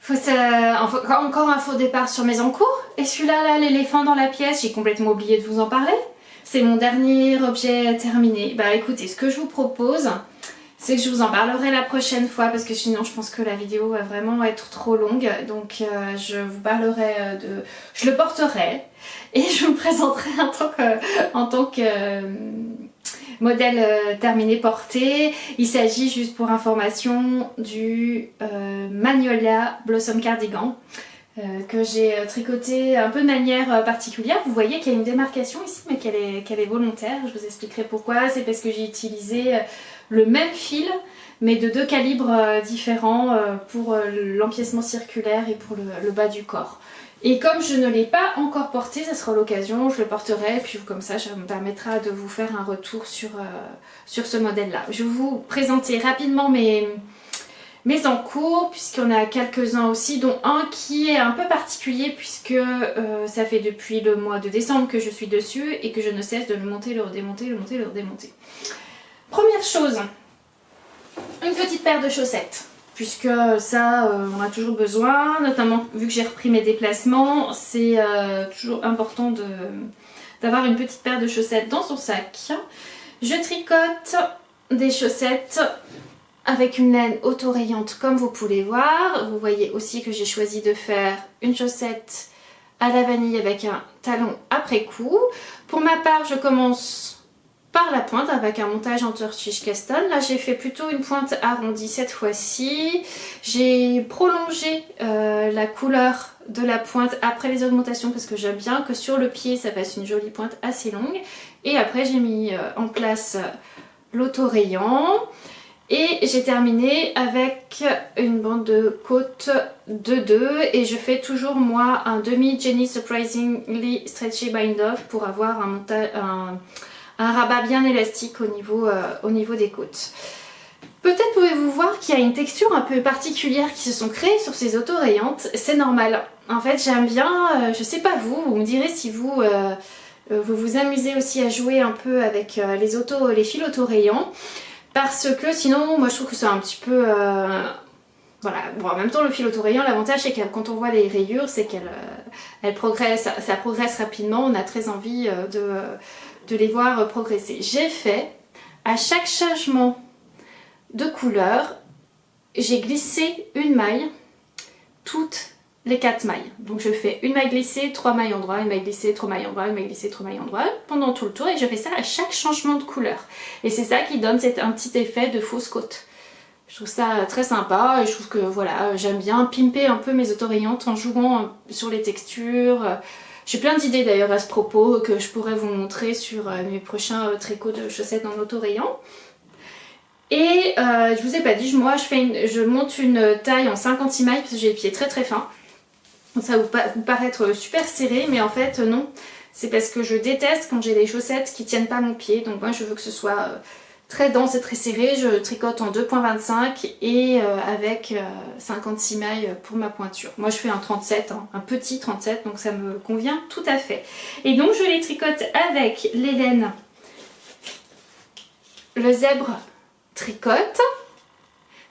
Encore un faux départ sur mes encours. Et celui-là, l'éléphant dans la pièce, j'ai complètement oublié de vous en parler. C'est mon dernier objet terminé. Bah écoutez, ce que je vous propose, c'est que je vous en parlerai la prochaine fois parce que sinon je pense que la vidéo va vraiment être trop longue. Donc je vous parlerai de... Je le porterai et je vous le présenterai en tant que modèle terminé porté. Il s'agit, juste pour information, du Magnolia Blossom Cardigan que j'ai tricoté un peu de manière particulière. Vous voyez qu'il y a une démarcation ici, mais qu'elle est volontaire. Je vous expliquerai pourquoi. C'est parce que j'ai utilisé le même fil, mais de 2 calibres différents pour l'empiècement circulaire et pour le bas du corps. Et comme je ne l'ai pas encore porté, ça sera l'occasion, je le porterai, et puis comme ça me permettra de vous faire un retour sur ce modèle-là. Je vais vous présenter rapidement mes encours, puisqu'on a quelques-uns aussi, dont un qui est un peu particulier, puisque ça fait depuis le mois de décembre que je suis dessus, et que je ne cesse de le monter, le redémonter, le monter, le redémonter. Première chose, une petite paire de chaussettes. Puisque ça, on a toujours besoin, notamment vu que j'ai repris mes déplacements, c'est toujours important d'avoir une petite paire de chaussettes dans son sac. Je tricote des chaussettes avec une laine autorayante comme vous pouvez voir. Vous voyez aussi que j'ai choisi de faire une chaussette à la vanille avec un talon après coup. Pour ma part, je commence par la pointe avec un montage en Turkish Caston. Là j'ai fait plutôt une pointe arrondie cette fois-ci. J'ai prolongé la couleur de la pointe après les augmentations parce que j'aime bien que sur le pied ça fasse une jolie pointe assez longue. Et après j'ai mis en place l'autorayant. Et j'ai terminé avec une bande de côte de 2 et je fais toujours moi un demi Jenny Surprisingly Stretchy Bind Off pour avoir un rabat bien élastique au niveau des côtes. Peut-être pouvez-vous voir qu'il y a une texture un peu particulière qui se sont créées sur ces autorayantes. C'est normal. En fait, j'aime bien, je sais pas vous me direz si vous vous amusez aussi à jouer un peu avec les fils autorayants. Parce que sinon, moi je trouve que c'est un petit peu... Voilà, bon, en même temps le fil autorayant, l'avantage c'est que quand on voit les rayures, c'est qu'elle progresse, ça progresse rapidement, on a très envie de les voir progresser. J'ai fait, à chaque changement de couleur, j'ai glissé une maille, toutes les 4 mailles. Donc je fais une maille glissée, 3 mailles endroit, une maille glissée, 3 mailles endroit, une maille glissée, 3 mailles endroit pendant tout le tour et je fais ça à chaque changement de couleur. Et c'est ça qui donne un petit effet de fausse côte. Je trouve ça très sympa et je trouve que voilà, j'aime bien pimper un peu mes autorayantes en jouant sur les textures. J'ai plein d'idées d'ailleurs à ce propos que je pourrais vous montrer sur mes prochains tricots de chaussettes en autorayant. Et je vous ai pas dit, moi je monte une taille en 56 mailles parce que j'ai les pieds très très fins. Ça va vous paraître super serré, mais en fait non. C'est parce que je déteste quand j'ai des chaussettes qui tiennent pas mon pied. Donc moi je veux que ce soit très dense et très serré. Je tricote en 2,25 et avec 56 mailles pour ma pointure. Moi je fais un 37, un petit 37, donc ça me convient tout à fait. Et donc je les tricote avec les laines, le zèbre tricote,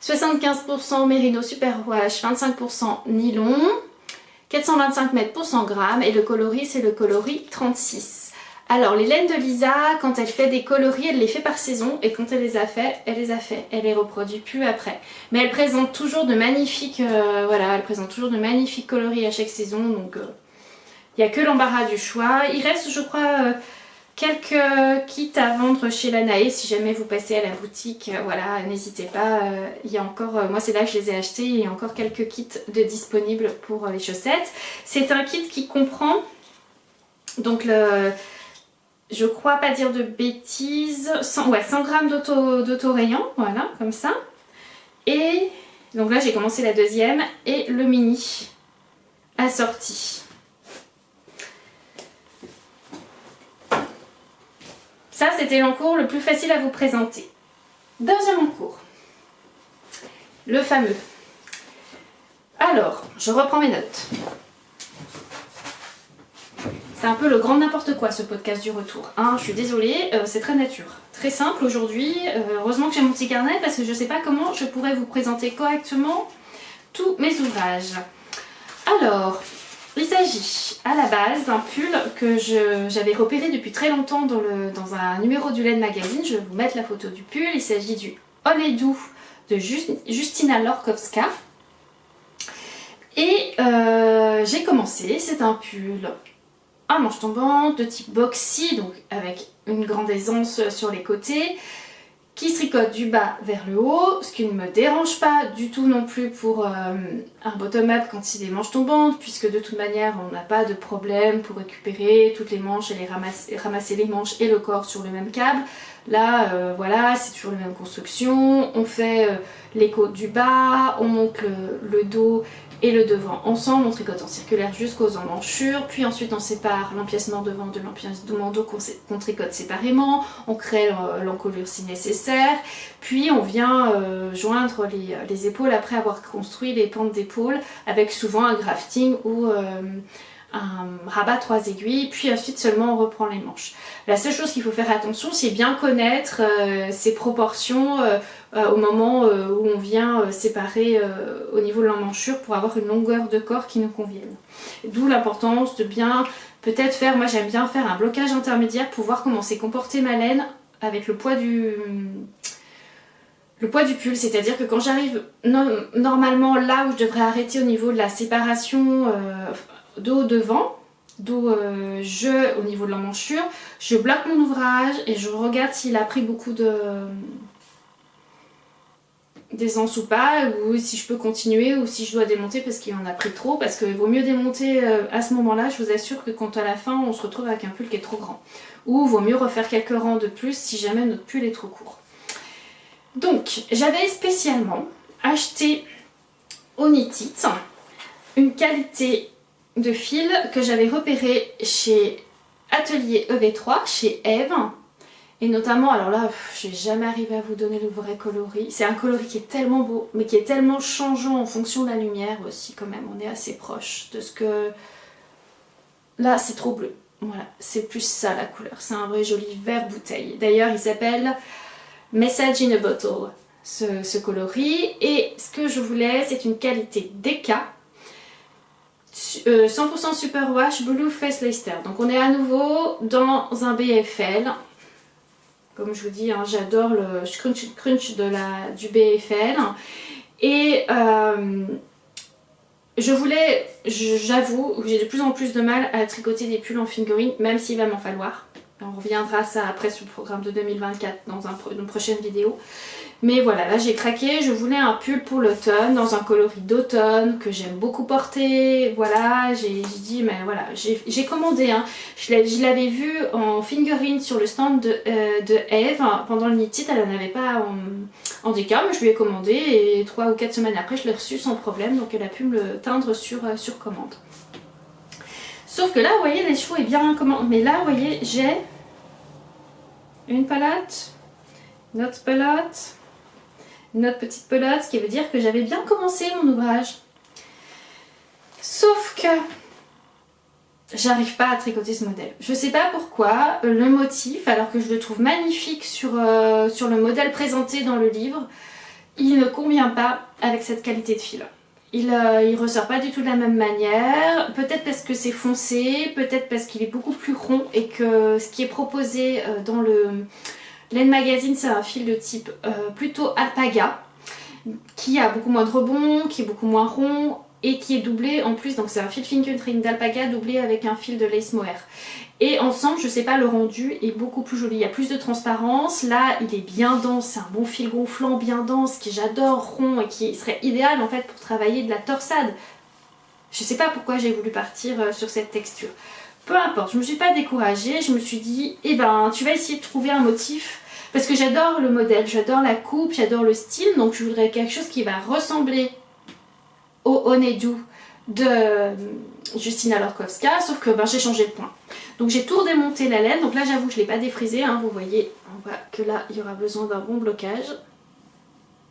75% mérino superwash, 25% nylon, 425 mètres pour 100 grammes et le coloris c'est le coloris 36. Alors les laines de Lisa, quand elle fait des coloris, elle les fait par saison et quand elle les a fait, elle les a fait. Elle les reproduit plus après. Mais elle présente toujours de magnifiques, voilà, elle présente toujours de magnifiques coloris à chaque saison. Donc il n'y a que l'embarras du choix. Il reste je crois quelques kits à vendre chez Lanae. Si jamais vous passez à la boutique, voilà, n'hésitez pas. Il y a encore, moi c'est là que je les ai achetés. Il y a encore quelques kits de disponibles pour les chaussettes. C'est un kit qui comprend donc je crois pas dire de bêtises, 100 grammes d'autorayant, voilà, comme ça. Et donc là j'ai commencé la deuxième et le mini assorti. Ça c'était l'encours le plus facile à vous présenter. Deuxième encours, le fameux. Alors, je reprends mes notes. C'est un peu le grand n'importe quoi ce podcast du retour. Hein, je suis désolée, c'est très nature. Très simple aujourd'hui. Heureusement que j'ai mon petit carnet parce que je ne sais pas comment je pourrais vous présenter correctement tous mes ouvrages. Alors, Il s'agit à la base d'un pull que j'avais repéré depuis très longtemps dans un numéro du Laine Magazine. Je vais vous mettre la photo du pull. Il s'agit du Honeydew de Justyna Lorkowska. Et j'ai commencé, c'est un pull à manches tombantes de type boxy, donc avec une grande aisance sur les côtés, qui se tricote du bas vers le haut, ce qui ne me dérange pas du tout non plus pour un bottom-up quand c'est des manches tombantes, puisque de toute manière on n'a pas de problème pour récupérer toutes les manches et ramasser les manches et le corps sur le même câble. Là, voilà, c'est toujours la même construction, on fait les côtes du bas, on monte le dos et le devant ensemble, on tricote en circulaire jusqu'aux emmanchures, puis ensuite on sépare l'empiècement devant de l'empiècement dos qu'on tricote séparément, on crée l'encolure si nécessaire, puis on vient joindre les épaules après avoir construit les pentes d'épaule avec souvent un grafting ou un rabat 3 aiguilles, puis ensuite seulement on reprend les manches. La seule chose qu'il faut faire attention, c'est bien connaître ses proportions au moment où on vient séparer au niveau de l'emmanchure pour avoir une longueur de corps qui nous convienne. D'où l'importance de bien peut-être faire, moi j'aime bien faire un blocage intermédiaire pour voir comment s'est comportée ma laine avec le poids du pull, c'est-à-dire que quand j'arrive normalement là où je devrais arrêter au niveau de la séparation dos devant, dos jeu au niveau de l'emmanchure, je bloque mon ouvrage et je regarde s'il a pris beaucoup d'aisance ou pas, ou si je peux continuer ou si je dois démonter parce qu'il en a pris trop, parce qu'il vaut mieux démonter à ce moment là. Je vous assure que quand à la fin on se retrouve avec un pull qui est trop grand, ou vaut mieux refaire quelques rangs de plus si jamais notre pull est trop court. Donc j'avais spécialement acheté au Knit It une qualité de fil que j'avais repéré chez Atelier EV3, chez Eve, et notamment, alors là, j'ai jamais arrivé à vous donner le vrai coloris. C'est un coloris qui est tellement beau, mais qui est tellement changeant en fonction de la lumière aussi quand même. On est assez proche de ce que... Là, c'est trop bleu. Voilà, c'est plus ça la couleur. C'est un vrai joli vert bouteille. D'ailleurs, il s'appelle Message in a Bottle, ce coloris. Et ce que je voulais, c'est une qualité DK. 100% Superwash Blue Face Leicester. Donc on est à nouveau dans un BFL. Comme je vous dis, hein, j'adore le crunch du BFL. Et j'avoue que j'ai de plus en plus de mal à tricoter des pulls en fingering, même s'il va m'en falloir. On reviendra à ça après sur le programme de 2024 dans une prochaine vidéo. Mais voilà, là j'ai craqué, je voulais un pull pour l'automne, dans un coloris d'automne que j'aime beaucoup porter. Voilà, j'ai dit, mais voilà, j'ai commandé, hein. Je l'avais vu en fingering sur le stand de Eve pendant le Knit It. Elle n'en avait pas en déca, mais je lui ai commandé et 3 ou 4 semaines après je l'ai reçu sans problème, donc elle a pu me le teindre sur commande. Sauf que là, vous voyez, les chevaux est bien comment. Mais là, vous voyez, j'ai une pelote, une autre pelote, une autre petite pelote, ce qui veut dire que j'avais bien commencé mon ouvrage. Sauf que j'arrive pas à tricoter ce modèle. Je sais pas pourquoi, le motif, alors que je le trouve magnifique sur le modèle présenté dans le livre, il ne convient pas avec cette qualité de fil. Il ressort pas du tout de la même manière, peut-être parce que c'est foncé, peut-être parce qu'il est beaucoup plus rond et que ce qui est proposé dans le Laine Magazine, c'est un fil de type plutôt alpaga, qui a beaucoup moins de rebond, qui est beaucoup moins rond et qui est doublé en plus, donc c'est un fil fingering d'alpaga doublé avec un fil de lace mohair. Et ensemble, je sais pas, le rendu est beaucoup plus joli, il y a plus de transparence. Là, il est bien dense, c'est un bon fil gonflant bien dense, qui j'adore, rond et qui serait idéal en fait pour travailler de la torsade. Je sais pas pourquoi j'ai voulu partir sur cette texture. Peu importe, je me suis pas découragée, je me suis dit, eh ben, tu vas essayer de trouver un motif, parce que j'adore le modèle, j'adore la coupe, j'adore le style, donc je voudrais quelque chose qui va ressembler au Honeydew de Justyna Lorkowska, sauf que ben, j'ai changé de point. Donc j'ai tout redémonté la laine, donc là j'avoue que je ne l'ai pas défrisée, hein, vous voyez, on voit que là il y aura besoin d'un bon blocage,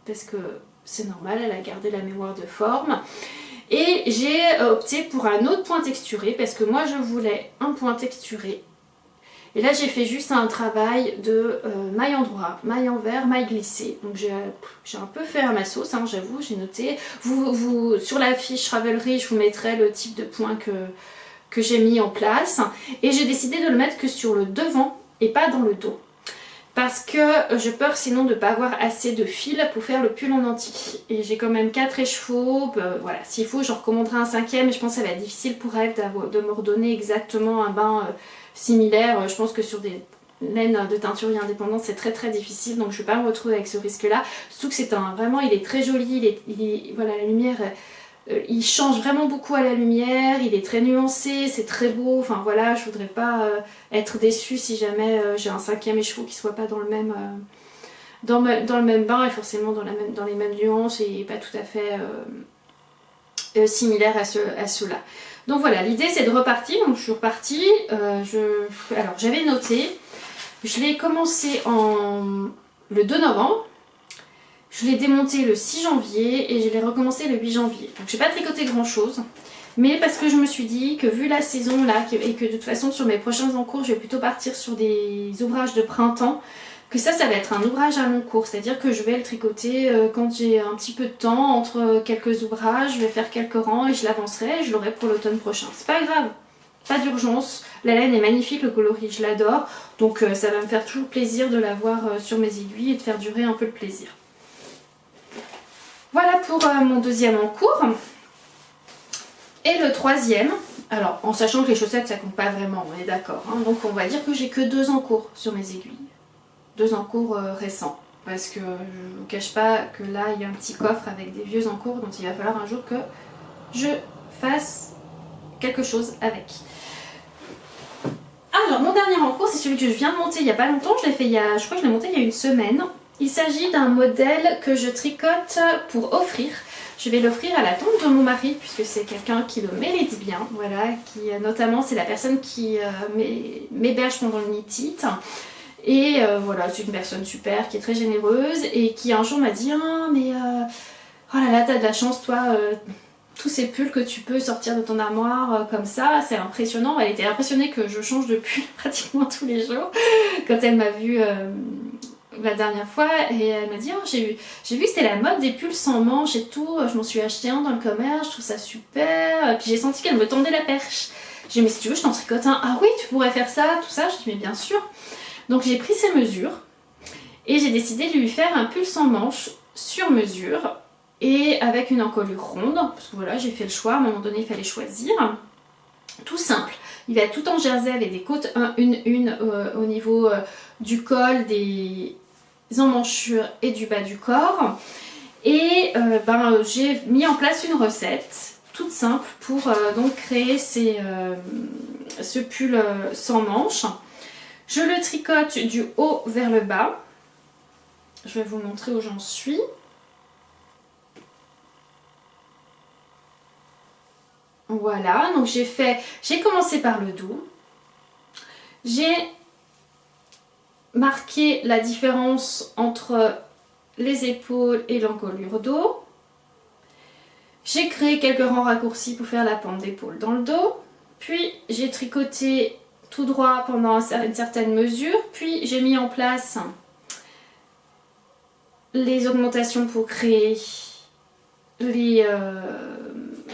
parce que c'est normal, elle a gardé la mémoire de forme. Et j'ai opté pour un autre point texturé, parce que moi je voulais un point texturé Et là j'ai fait juste un travail de maille endroit, maille envers, maille glissée. Donc j'ai un peu fait à ma sauce, hein, j'avoue, j'ai noté. Sur la fiche Ravelry, je vous mettrai le type de point que j'ai mis en place. Et j'ai décidé de le mettre que sur le devant et pas dans le dos. Parce que j'ai peur sinon de ne pas avoir assez de fil pour faire le pull en entier. Et j'ai quand même 4 écheveaux, voilà, s'il faut je recommanderai un 5e, mais je pense que ça va être difficile pour elle de me redonner exactement un bain similaire. Je pense que sur des laines de teinturier indépendante c'est très très difficile, donc je ne vais pas me retrouver avec ce risque là. Surtout que c'est vraiment, il est très joli, voilà, la lumière... il change vraiment beaucoup à la lumière, il est très nuancé, c'est très beau, enfin voilà, je voudrais pas être déçue si jamais j'ai un 5e écheveau qui soit pas dans le même, dans le même bain et forcément dans les mêmes nuances et pas tout à fait similaire à ceux-là. Donc voilà, l'idée c'est de repartir, donc je suis repartie, alors j'avais noté, je l'ai commencé le 2 novembre. Je l'ai démonté le 6 janvier et je l'ai recommencé le 8 janvier. Donc j'ai pas tricoté grand chose, mais parce que je me suis dit que vu la saison là et que de toute façon sur mes prochains encours je vais plutôt partir sur des ouvrages de printemps, que ça va être un ouvrage à long cours, c'est à dire que je vais le tricoter quand j'ai un petit peu de temps entre quelques ouvrages, je vais faire quelques rangs et je l'avancerai et je l'aurai pour l'automne prochain. C'est pas grave, pas d'urgence, la laine est magnifique, le coloris je l'adore, donc ça va me faire toujours plaisir de l'avoir sur mes aiguilles et de faire durer un peu le plaisir. Voilà pour mon deuxième encours. Et le troisième, alors en sachant que les chaussettes ça compte pas vraiment, on est d'accord, hein, donc on va dire que j'ai que 2 encours sur mes aiguilles. 2 encours récents. Parce que je ne vous cache pas que là il y a un petit coffre avec des vieux encours dont il va falloir un jour que je fasse quelque chose avec. Alors mon dernier encours c'est celui que je viens de monter il n'y a pas longtemps, je l'ai fait je crois que je l'ai monté il y a une semaine. Il s'agit d'un modèle que je tricote pour offrir. Je vais l'offrir à la tante de mon mari puisque c'est quelqu'un qui le mérite bien. Voilà, qui notamment c'est la personne qui m'héberge pendant le knit-it. Et voilà, c'est une personne super qui est très généreuse et qui un jour m'a dit ah mais oh là là t'as de la chance toi, tous ces pulls que tu peux sortir de ton armoire comme ça, c'est impressionnant. Elle était impressionnée que je change de pull pratiquement tous les jours quand elle m'a vue la dernière fois et elle m'a dit oh, j'ai vu que c'était la mode des pulls sans manches et tout, je m'en suis acheté un dans le commerce, je trouve ça super, puis j'ai senti qu'elle me tendait la perche. J'ai dit mais si tu veux je t'en tricote un. Ah oui tu pourrais faire ça, tout ça. Je dis mais bien sûr. Donc j'ai pris ses mesures et j'ai décidé de lui faire un pull sans manches sur mesure et avec une encolure ronde, parce que voilà j'ai fait le choix, à un moment donné il fallait choisir. Tout simple, il va tout en jersey avec des côtes 1-1-1 au niveau du col, des emmanchures et du bas du corps. Et j'ai mis en place une recette toute simple pour donc créer ce pull sans manches. Je le tricote du haut vers le bas. Je vais vous montrer où j'en suis. Voilà, donc j'ai commencé par le dos. J'ai marqué la différence entre les épaules et l'encolure dos. J'ai créé quelques rangs raccourcis pour faire la pente d'épaule dans le dos. Puis j'ai tricoté tout droit pendant une certaine mesure. Puis j'ai mis en place les augmentations pour créer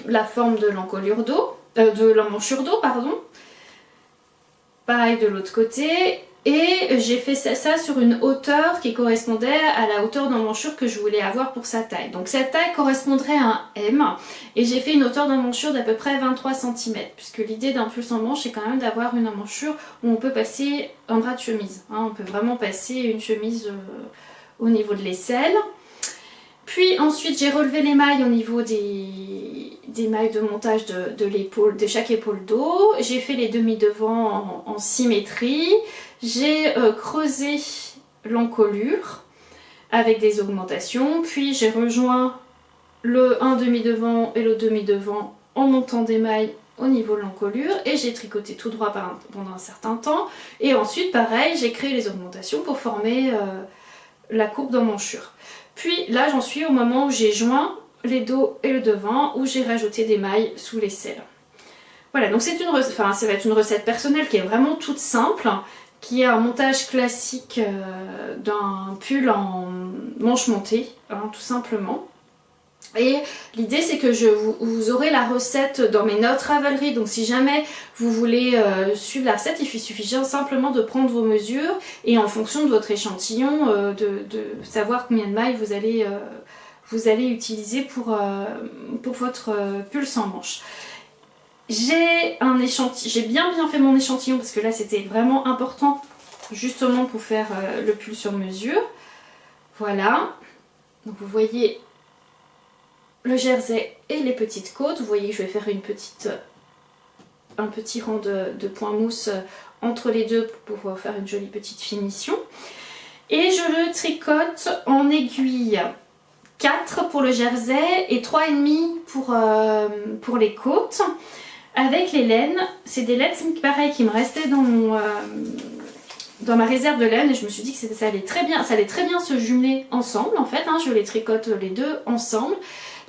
la forme de l'encolure dos, de l'emmanchure dos, pardon. Pareil de l'autre côté. Et j'ai fait ça sur une hauteur qui correspondait à la hauteur d'emmanchure que je voulais avoir pour sa taille. Donc sa taille correspondrait à un M. Et j'ai fait une hauteur d'emmanchure d'à peu près 23 cm. Puisque l'idée d'un pull sans manche, c'est quand même d'avoir une emmanchure où on peut passer un bras de chemise. Hein, on peut vraiment passer une chemise au niveau de l'aisselle. Puis ensuite j'ai relevé les mailles au niveau des mailles de montage de l'épaule, de chaque épaule dos. J'ai fait les demi-devants en symétrie. J'ai creusé l'encolure avec des augmentations. Puis j'ai rejoint un demi-devant et le demi-devant en montant des mailles au niveau de l'encolure. Et j'ai tricoté tout droit pendant un certain temps. Et ensuite pareil, j'ai créé les augmentations pour former la courbe d'emmanchure. Puis là j'en suis au moment où j'ai joint les dos et le devant, où j'ai rajouté des mailles sous l'aisselle. Voilà, donc ça va être une recette personnelle qui est vraiment toute simple, qui est un montage classique d'un pull en manche montée, hein, tout simplement. Et l'idée c'est que vous aurez la recette dans mes notes Ravelry, donc si jamais vous voulez suivre la recette, il suffit simplement de prendre vos mesures et en fonction de votre échantillon de savoir combien de mailles vous allez utiliser pour votre pull sans manche. J'ai bien fait mon échantillon parce que là c'était vraiment important justement pour faire le pull sur mesure. Voilà, donc vous voyez le jersey et les petites côtes. Vous voyez que je vais faire un petit rang de point mousse entre les deux pour pouvoir faire une jolie petite finition. Et je le tricote en aiguille 4 pour le jersey et 3,5 pour les côtes. Avec les laines, c'est des laines pareil qui me restaient dans ma réserve de laine et je me suis dit que ça allait très bien se jumeler ensemble en fait, hein, je les tricote les deux ensemble.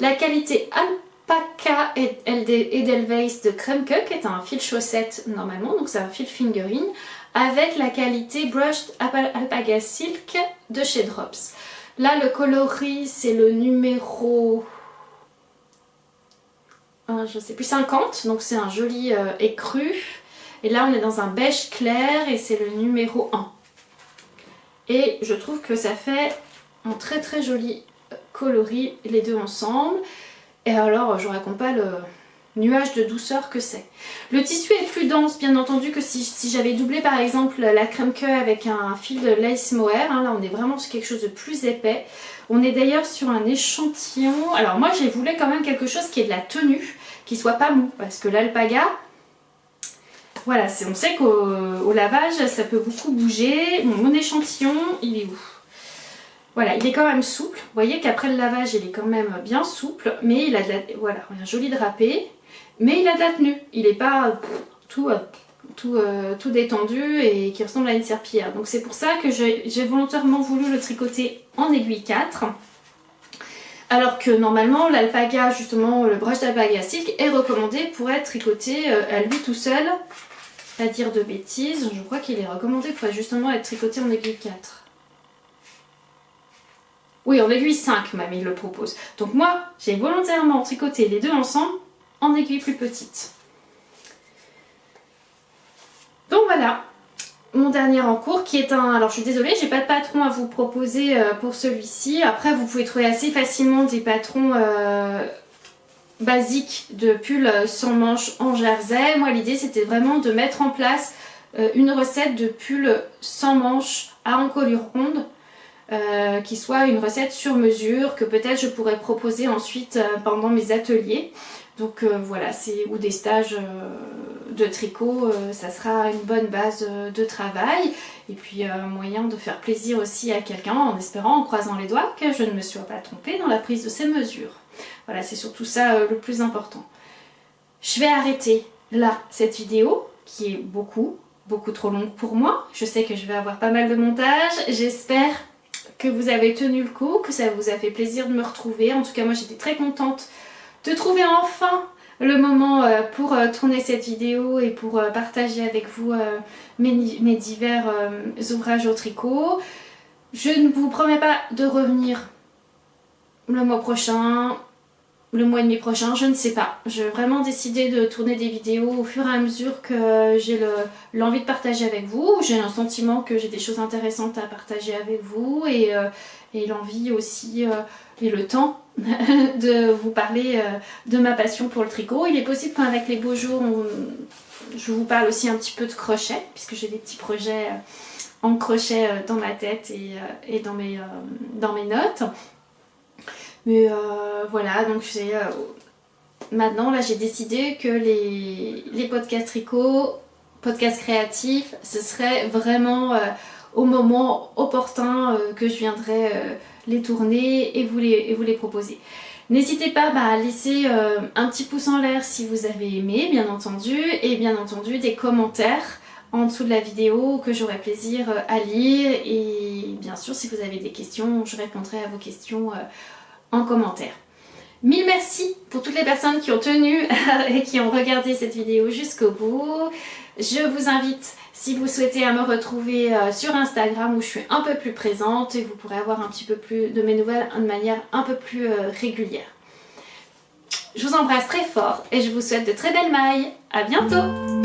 La qualité Alpaca Edelweiss de Kremke, qui est un fil chaussette normalement, donc c'est un fil fingering, avec la qualité Brushed Alpaca Silk de chez Drops. Là le coloris c'est le numéro... je sais plus, 50, donc c'est un joli écru. Et là on est dans un beige clair et c'est le numéro 1. Et je trouve que ça fait un très très joli coloris les deux ensemble. Et alors je ne raconte pas le nuage de douceur que c'est. Le tissu est plus dense bien entendu que si j'avais doublé par exemple la Kremke avec un fil de lace mohair. Hein, là on est vraiment sur quelque chose de plus épais. On est d'ailleurs sur un échantillon. Alors moi j'ai voulu quand même quelque chose qui ait de la tenue, qui soit pas mou, parce que l'alpaga, voilà, on sait qu'au lavage ça peut beaucoup bouger. Mon échantillon il est où? Voilà, il est quand même souple. Vous voyez qu'après le lavage il est quand même bien souple, mais il a voilà, un joli drapé, mais il a de la tenue. Il n'est pas tout détendu et qui ressemble à une serpillière. Donc c'est pour ça que j'ai volontairement voulu le tricoter en aiguille 4. Alors que normalement l'alpaga, justement le brush d'alpaga silk est recommandé pour être tricoté à lui tout seul. Pas dire de bêtises, je crois qu'il est recommandé pour justement être tricoté en aiguille 4. Oui, en aiguille 5 même il le propose. Donc moi j'ai volontairement tricoté les deux ensemble en aiguille plus petite. Donc voilà, mon dernier en cours qui est un... Alors je suis désolée, j'ai pas de patron à vous proposer pour celui-ci. Après vous pouvez trouver assez facilement des patrons basiques de pull sans manches en jersey. Moi l'idée c'était vraiment de mettre en place une recette de pull sans manches à encolure ronde. Qui soit une recette sur mesure que peut-être je pourrais proposer ensuite pendant mes ateliers. Donc voilà, ou des stages de tricot, ça sera une bonne base de travail. Et puis moyen de faire plaisir aussi à quelqu'un en espérant, en croisant les doigts, que je ne me sois pas trompée dans la prise de ces mesures. Voilà, c'est surtout ça le plus important. Je vais arrêter là cette vidéo qui est beaucoup trop longue pour moi. Je sais que je vais avoir pas mal de montage. J'espère que vous avez tenu le coup, que ça vous a fait plaisir de me retrouver. En tout cas moi j'étais très contente de trouver enfin le moment pour tourner cette vidéo et pour partager avec vous mes divers ouvrages au tricot. Je ne vous promets pas de revenir le mois prochain, le mois et demi prochain, je ne sais pas. J'ai vraiment décidé de tourner des vidéos au fur et à mesure que j'ai l'envie de partager avec vous. J'ai un sentiment que j'ai des choses intéressantes à partager avec vous et l'envie aussi et le temps de vous parler de ma passion pour le tricot. Il est possible qu'avec les beaux jours, je vous parle aussi un petit peu de crochet puisque j'ai des petits projets en crochet dans ma tête et dans mes notes. Mais voilà, donc maintenant là j'ai décidé que les podcasts tricot, podcasts créatifs, ce serait vraiment au moment opportun que je viendrai les tourner et vous les proposer. N'hésitez pas à laisser un petit pouce en l'air si vous avez aimé, bien entendu, et bien entendu des commentaires en dessous de la vidéo que j'aurai plaisir à lire. Et bien sûr, si vous avez des questions, je répondrai à vos questions en commentaire. Mille merci pour toutes les personnes qui ont tenu et qui ont regardé cette vidéo jusqu'au bout. Je vous invite, si vous souhaitez, à me retrouver sur Instagram où je suis un peu plus présente et vous pourrez avoir un petit peu plus de mes nouvelles de manière un peu plus régulière. Je vous embrasse très fort et je vous souhaite de très belles mailles. À bientôt!